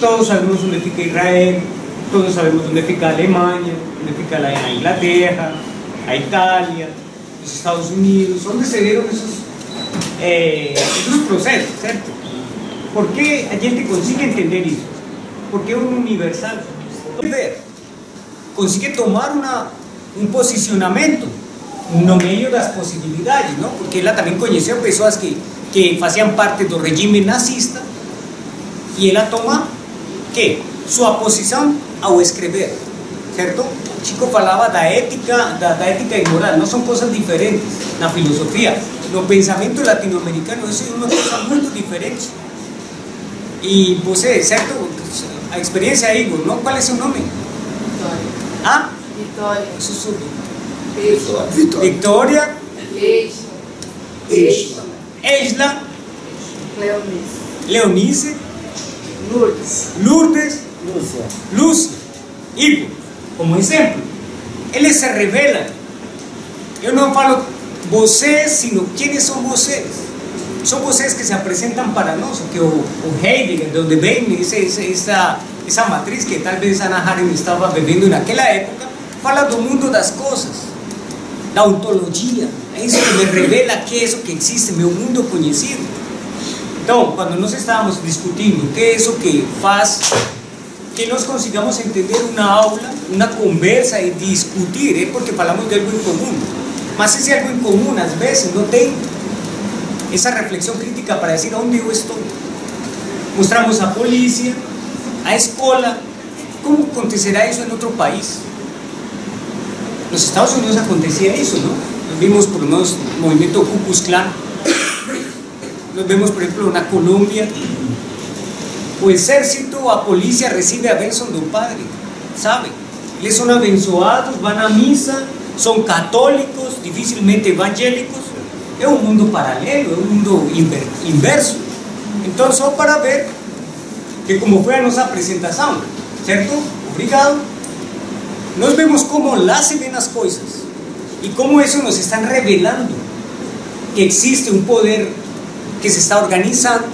Todos sabemos dónde fica Israel, todos sabemos dónde fica a Alemanha, dónde fica a Inglaterra, a Itália, os Estados Unidos, onde se deram esos procesos, certo? ¿Por que a gente consigue entender isso? Porque é universal. Consigue tomar um posicionamento no meio das possibilidades, não? Porque ela também conheceu pessoas que faziam parte do regime nazista e ela toma que sua posição ao escrever, certo? O Chico falava da ética e moral, não são coisas diferentes na filosofia. No pensamento latino-americano isso é uma coisa muito diferente. E você, certo? A experiência é Igor, não? Qual é seu nome? Vitória. Ah? Vitória. Sussurro. Vitória. Vitória. Esla. Leonice. Lourdes. Lúcia. Igor. Como exemplo, eles se revelam. Eu não falo vocês, sino quem são vocês. São vocês que se apresentam para nós, que o Heidegger, de onde vem essa matriz que talvez Hannah Arendt estava bebendo naquela época, fala do mundo das coisas, da ontologia. É isso que me revela que é isso que existe, meu mundo conhecido. Então, quando nós estávamos discutindo o que é isso que faz que nós consigamos entender uma aula, uma conversa e discutir, é porque falamos de algo em comum. Mas esse algo em comum, às vezes, não tem essa reflexão crítica para dizer onde eu estou. mostramos a polícia, a escola. Como acontecerá isso em outro país? Nos Estados Unidos acontecia isso, não? Nós vimos por nós o movimento Ku Klux Klan. Nós vemos, por exemplo, na Colômbia, o exército, a polícia recebe a bênção do padre, sabe? Eles são abençoados, vão à missa, são católicos, dificilmente evangélicos. É um mundo paralelo, é um mundo inverso. Então, só para ver que como foi a nossa apresentação, certo? Obrigado. Nós vemos como lá se ven as coisas e como isso nos está revelando que existe um poder que se está organizando,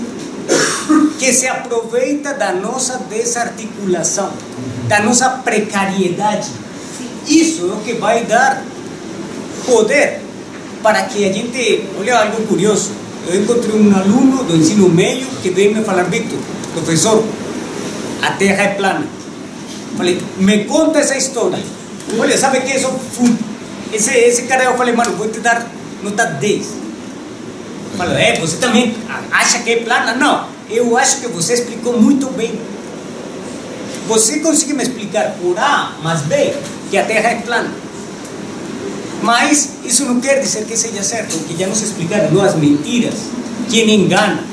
que se aproveita da nossa desarticulação, da nossa precariedade. Isso é o que vai dar poder para que a gente... Olha algo curioso, eu encontrei um aluno do ensino médio que veio me falar: Victor, professor, a Terra é plana. Falei, me conta essa história. Olha, sabe que esse cara, eu falei, mano, vou te dar nota 10. Falei, você também acha que é plana? Não, eu acho que você explicou muito bem. Você consegue me explicar por A mais B que a Terra é plana. Mas isso não quer dizer que seja certo, que já nos explicaram, não as mentiras, quem engana.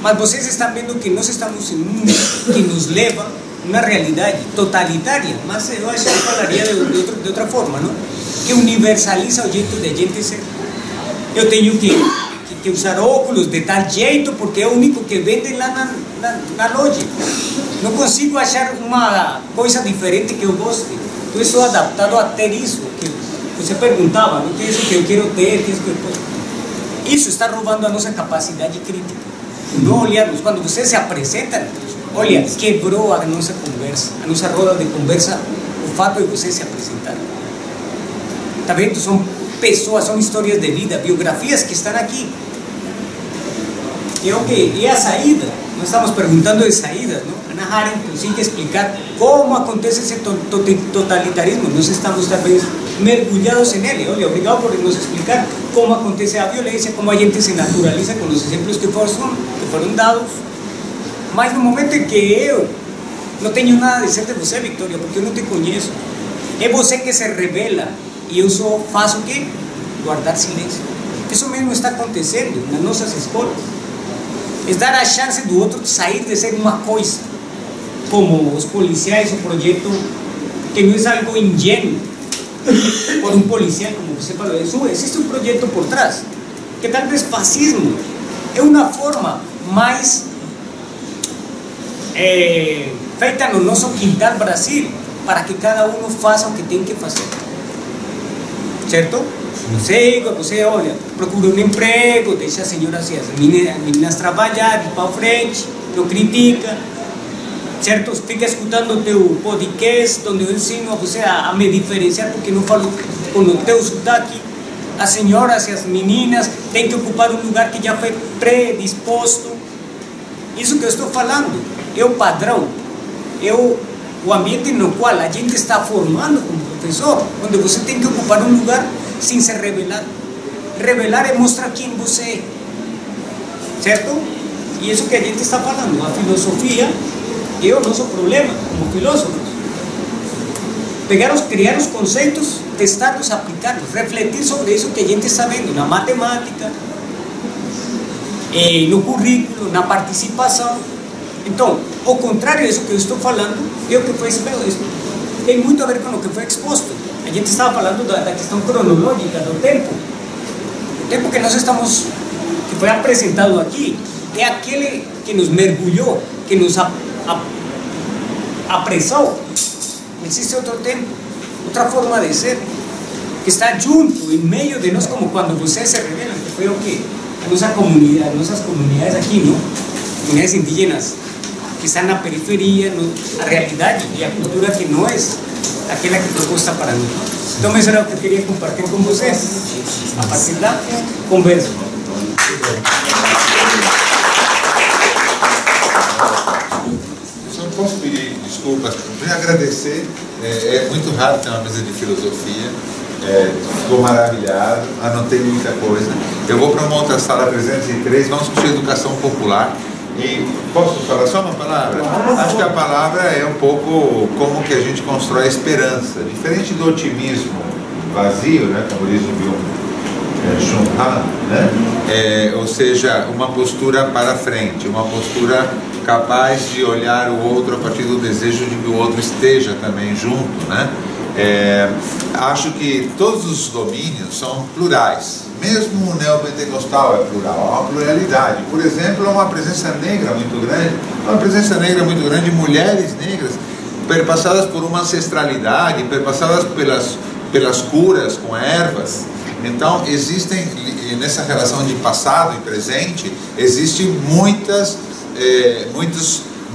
Mas vocês estão vendo que nós estamos em um mundo que nos leva a uma realidade totalitária, mas eu acho que eu falaria de outra forma, não? Que universaliza o jeito de a gente ser. Eu tenho que usar óculos de tal jeito porque é o único que vendem lá na loja. Não consigo achar uma coisa diferente que eu goste. Eu estou adaptado a ter isso que você perguntava, não? Que é isso que eu quero ter, que é isso que eu posso. Isso está roubando a nossa capacidade crítica. Não olharmos, quando você se apresenta, olha, quebrou a nossa conversa, a nossa roda de conversa, o fato de você se apresentar. Está vendo? São pessoas, são histórias de vida, biografias que estão aqui. E a saída, nós estamos perguntando de saídas, não? Hannah Arendt consigue explicar como acontece esse totalitarismo. Nós estamos talvez mergulhados nele. Olha, obrigado por nos explicar como acontece a violência, como a gente se naturaliza com os exemplos que foram dados. Mas no momento em que eu não tenho nada a dizer de você, Victoria, porque eu não te conheço, é você que se revela e eu só faço o quê? Guardar silêncio. Isso mesmo está acontecendo nas nossas escolas. É dar a chance do outro sair de ser uma coisa, como os policiais, o projeto, que não é algo ingênuo, por um policial, como você falou, existe um projeto por trás, que talvez fascismo é uma forma mais feita no nosso quintal Brasil, para que cada um faça o que tem que fazer, certo? Você olha, procura um emprego, deixa as senhoras e as meninas trabalhar, ir para frente, não critica, certo? Fica escutando o teu podcast, onde eu ensino a você a me diferenciar, porque não falo com o teu sotaque. As senhoras e as meninas têm que ocupar um lugar que já foi predisposto. Isso que eu estou falando é o padrão, é o ambiente no qual a gente está formando como professor, onde você tem que ocupar um lugar sem se revelar. Revelar é mostrar quem você é, certo? E isso que a gente está falando, a filosofia é o nosso problema como filósofos. Criar os conceitos, testar-los, aplicar-los, refletir sobre isso que a gente está vendo na matemática, no currículo, na participação. Então, ao contrário disso que eu estou falando, é o que foi exposto. Tem muito a ver com o que foi exposto. A gente estava falando da questão cronológica do tempo. O tempo que nós estamos, que foi apresentado aqui, é aquele que nos mergulhou, que nos apressou. Existe outro tempo, outra forma de ser, que está junto, em meio de nós, como quando vocês se revelam, que foi o que? A nossa comunidade, as nossas comunidades aqui, não? Comunidades indígenas, que estão na periferia, a realidade e a cultura que não é aquela que proposta para nós. Então, isso era o que eu queria compartilhar com vocês. A partir da conversa. Só posso pedir desculpas, para agradecer. É muito raro ter uma mesa de filosofia. Estou maravilhado, anotei muita coisa. Eu vou para uma outra sala 303, vamos discutir educação popular. E posso falar só uma palavra? Acho que a palavra é um pouco como que a gente constrói a esperança. Diferente do otimismo vazio, né, como diz o Byung-Chul Han, né? Ou seja, uma postura para frente, uma postura capaz de olhar o outro a partir do desejo de que o outro esteja também junto, né? Acho que todos os domínios são plurais. Mesmo o neopentecostal é plural, há uma pluralidade. Por exemplo, há uma presença negra muito grande, de mulheres negras, perpassadas por uma ancestralidade, perpassadas pelas curas com ervas. Então, existem, nessa relação de passado e presente, existem muitos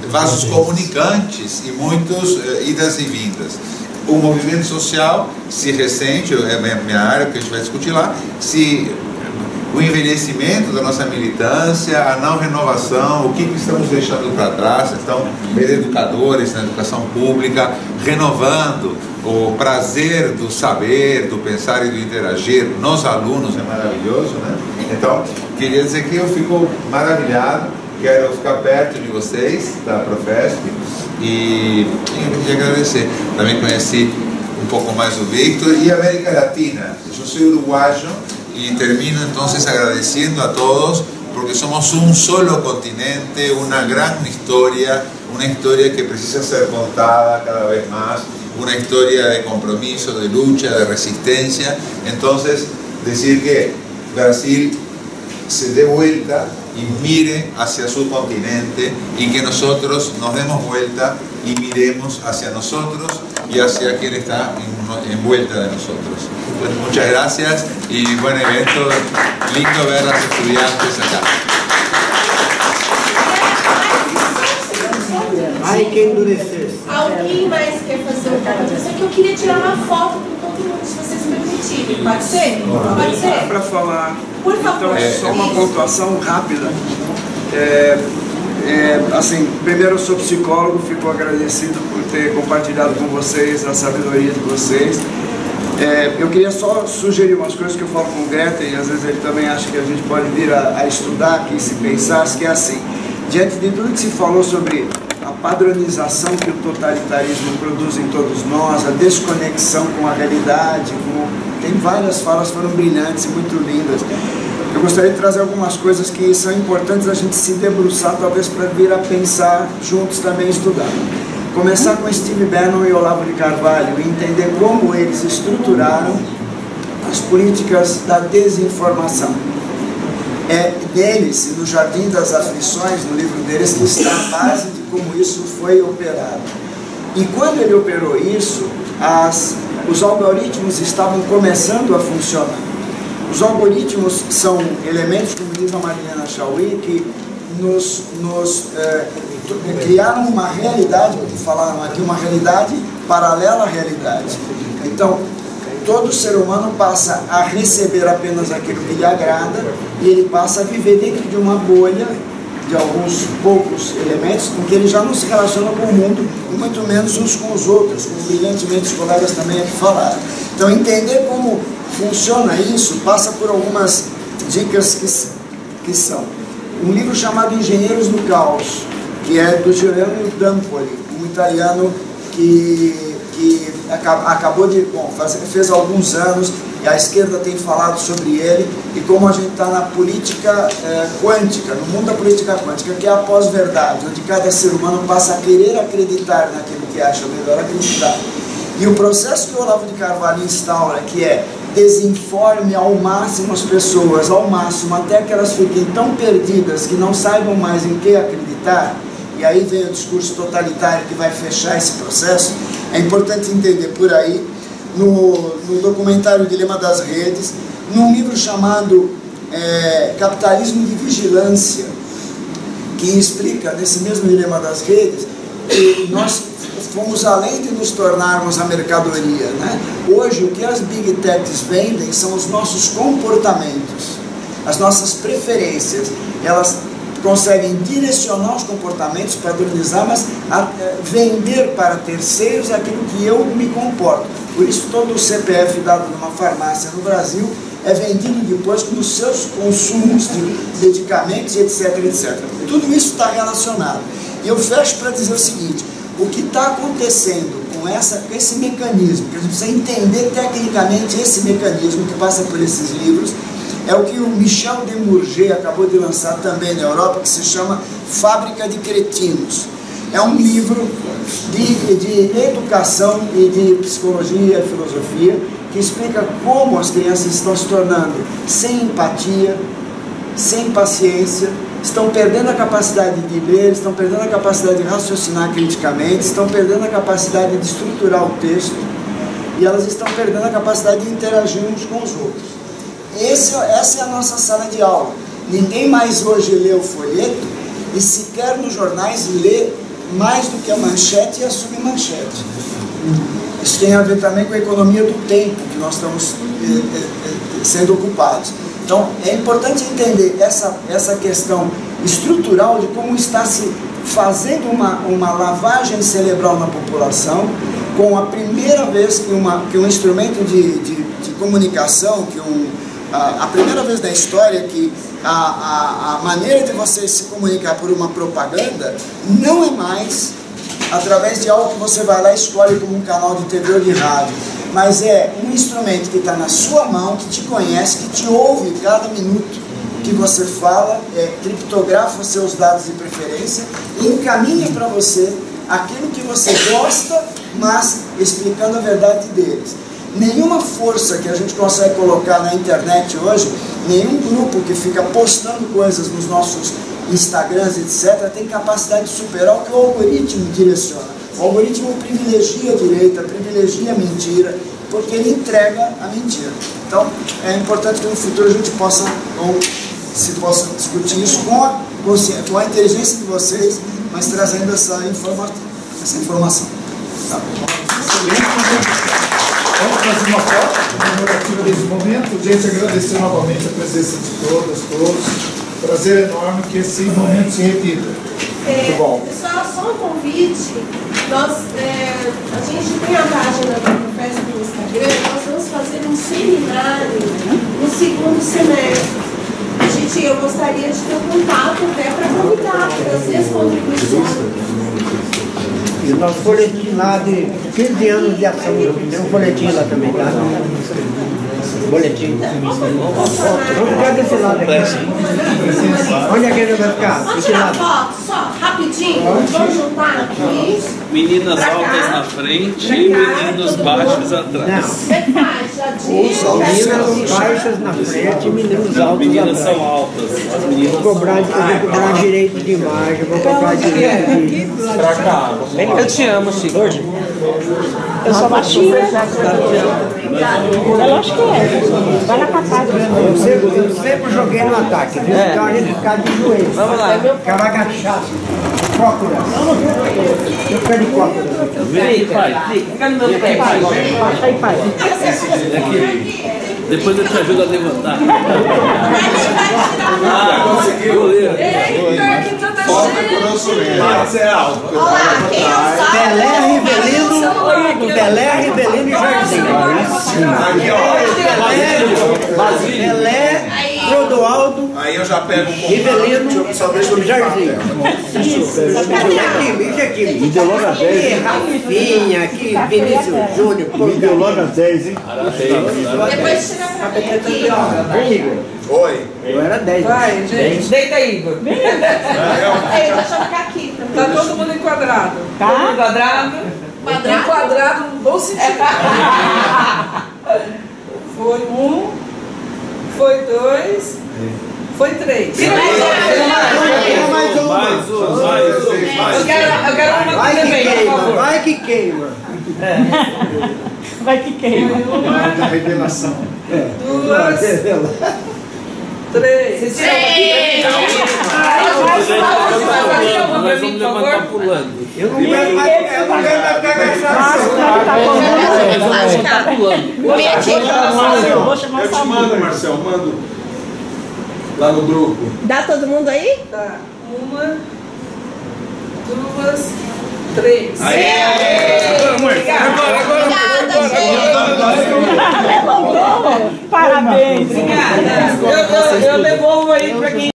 vasos comunicantes e muitos idas e vindas. O movimento social se ressente, é a minha área que a gente vai discutir lá, se o envelhecimento da nossa militância, a não renovação, o que estamos deixando para trás. Então, ver educadores na educação pública, renovando o prazer do saber, do pensar e do interagir nos alunos, é maravilhoso, né? Então, queria dizer que eu fico maravilhado, quero ficar perto de vocês, da Profesp, e agradecer. Também conheci um pouco mais o Víctor e a América Latina. Eu sou uruguayo y termino entonces agradeciendo a todos porque somos un solo continente, una gran historia, una historia que precisa ser contada cada vez más, una historia de compromiso, de lucha, de resistencia. Entonces, decir que Brasil se dé vuelta y mire hacia su continente y que nosotros nos demos vuelta y miremos hacia nosotros y hacia quien está envuelta de nosotros. Pues muchas gracias y buen evento, lindo ver a los estudiantes acá. Ai, que endurecer. Alguém mais quer fazer uma pergunta? Só que eu queria tirar uma foto com todo mundo, se vocês me permitirem. Pode ser? Pode ser? Para falar. Por favor. Então, só uma pontuação rápida. Assim, primeiro eu sou psicólogo, fico agradecido por ter compartilhado com vocês a sabedoria de vocês. Eu queria só sugerir umas coisas que eu falo com o Greta e às vezes ele também acha que a gente pode vir a estudar aqui, se pensar, que é assim, diante de tudo que se falou sobre a padronização que o totalitarismo produz em todos nós, a desconexão com a realidade, tem várias falas, foram brilhantes e muito lindas. Eu gostaria de trazer algumas coisas que são importantes a gente se debruçar, talvez para vir a pensar juntos também, estudar. Começar com Steve Bannon e Olavo de Carvalho e entender como eles estruturaram as políticas da desinformação. É deles, no Jardim das Aflições, no livro deles, que está a base de como isso foi operado. E quando ele operou isso, os algoritmos estavam começando a funcionar. Os algoritmos são elementos, como diz a Mariana Chauí, que criaram uma realidade, como falaram aqui, uma realidade paralela à realidade. Então, todo ser humano passa a receber apenas aquilo que lhe agrada e ele passa a viver dentro de uma bolha de alguns poucos elementos com que ele já não se relaciona com o mundo e muito menos uns com os outros, como brilhantemente os colegas também aqui falaram. Então, entender como funciona isso passa por algumas dicas que são um livro chamado Engenheiros do Caos, que é do Giuliano Dampoli, um italiano que acabou de, fez alguns anos, e a esquerda tem falado sobre ele, e como a gente está na política quântica, no mundo da política quântica, que é a pós-verdade, onde cada ser humano passa a querer acreditar naquilo que acha melhor acreditar. E o processo que o Olavo de Carvalho instaura, que é desinforme ao máximo as pessoas, ao máximo, até que elas fiquem tão perdidas que não saibam mais em que acreditar, e aí vem o discurso totalitário que vai fechar esse processo. É importante entender por aí, no documentário Dilema das Redes, num livro chamado Capitalismo de Vigilância, que explica, nesse mesmo Dilema das Redes, que nós fomos além de nos tornarmos a mercadoria, né? Hoje, o que as Big Techs vendem são os nossos comportamentos, as nossas preferências. Elas conseguem direcionar os comportamentos, padronizar, mas vender para terceiros aquilo que eu me comporto. Por isso, todo o CPF dado numa farmácia no Brasil é vendido depois como seus consumos de medicamentos, etc, etc. Tudo isso está relacionado. E eu fecho para dizer o seguinte: o que está acontecendo com esse mecanismo, que a gente precisa entender tecnicamente esse mecanismo que passa por esses livros, é o que o Michel Demurger acabou de lançar também na Europa, que se chama Fábrica de Cretinos. É um livro de educação e de psicologia e filosofia, que explica como as crianças estão se tornando sem empatia, sem paciência, estão perdendo a capacidade de ler, estão perdendo a capacidade de raciocinar criticamente, estão perdendo a capacidade de estruturar o texto, e elas estão perdendo a capacidade de interagir uns com os outros. Essa é a nossa sala de aula. Ninguém mais hoje lê o folheto, e sequer nos jornais lê mais do que a manchete e a submanchete. Isso tem a ver também com a economia do tempo que nós estamos sendo ocupados. Então, é importante entender essa questão estrutural de como está se fazendo uma lavagem cerebral na população, com a primeira vez que um instrumento de comunicação, a primeira vez na história que a maneira de você se comunicar por uma propaganda não é mais através de algo que você vai lá e escolhe como um canal de TV ou de rádio, mas é um instrumento que está na sua mão, que te conhece, que te ouve cada minuto que você fala, criptografa seus dados de preferência e encaminha para você aquilo que você gosta, mas explicando a verdade deles. Nenhuma força que a gente consegue colocar na internet hoje, nenhum grupo que fica postando coisas nos nossos Instagrams, etc., tem capacidade de superar o que o algoritmo direciona. O algoritmo privilegia a direita, privilegia a mentira, porque ele entrega a mentira. Então, é importante que no futuro a gente possa discutir isso com a inteligência de vocês, mas trazendo essa informação. Tá? Vamos fazer uma foto comemorativa desse momento. Gente, agradecer novamente a presença de todas, todos. Prazer enorme que esse momento se repita. Muito bom. Pessoal, só um convite. A gente tem a página do Facebook no Instagram. Nós vamos fazer um seminário no segundo semestre. Eu gostaria de ter um contato até para convidar, trazer as contribuições. E o nosso folhetim lá de 15 anos de ação, tem um folhetim lá também, tá? Boletim. Vamos ficar desse lado aqui. Onde é que ele vai ficar? Vamos tirar foto, só, rapidinho. Vamos juntar aqui. Meninas altas na frente e meninos baixos atrás. Meninas baixas na frente e meninos altos atrás. Meninas são altas. As meninas vou cobrar direito de imagem, vou cobrar direito de... Pra cá. Eu te amo, Chico. Eu sou baixinha. Eu acho que é. Vai na capada. Eu sempre joguei no ataque, viu? Então a gente ficar de joelho. Vamos lá. Ficar agachado. Cócoras. Eu quero de cócoras. Vem aí, pai. Fica no meu pé, pai. Aí, pai. Aqui. Depois eu te ajudo a levantar. Conseguiu ler. Foca com o nosso meio. Você é alto. Pelé, Rivelino e Jardim. Aqui, ó. Pelé, Clodoaldo. Aí eu já pego um pouco. Rivelino, Só deixa eu Jardim. Isso aqui. Ideologa 10, hein? Rafinha, aqui, Vinícius Júnior. Ideologa 10, hein? Depois tira pra mim aqui. Oi. Eu era 10. Vai, gente. Deita aí, Igor. Deixa eu ficar aqui também. Tá todo mundo enquadrado. Tá? Todo mundo enquadrado? Enquadrado no bom sentido. Foi 1, foi 2, foi 3. Mais uma. Eu quero uma aqui também, por favor. Vai que queima. Vai que queima. Da revelação. 2, 3. Você tira Nós vamos levantar pulando. Eu não quero mais ficar agachado. Eu te mando, Marcel, mando lá no grupo. Dá todo mundo aí? Tá. 1, 2, 3. Aê! Agora. Obrigada, gente. Levantou! Parabéns! Obrigada. Eu devolvo aí para quem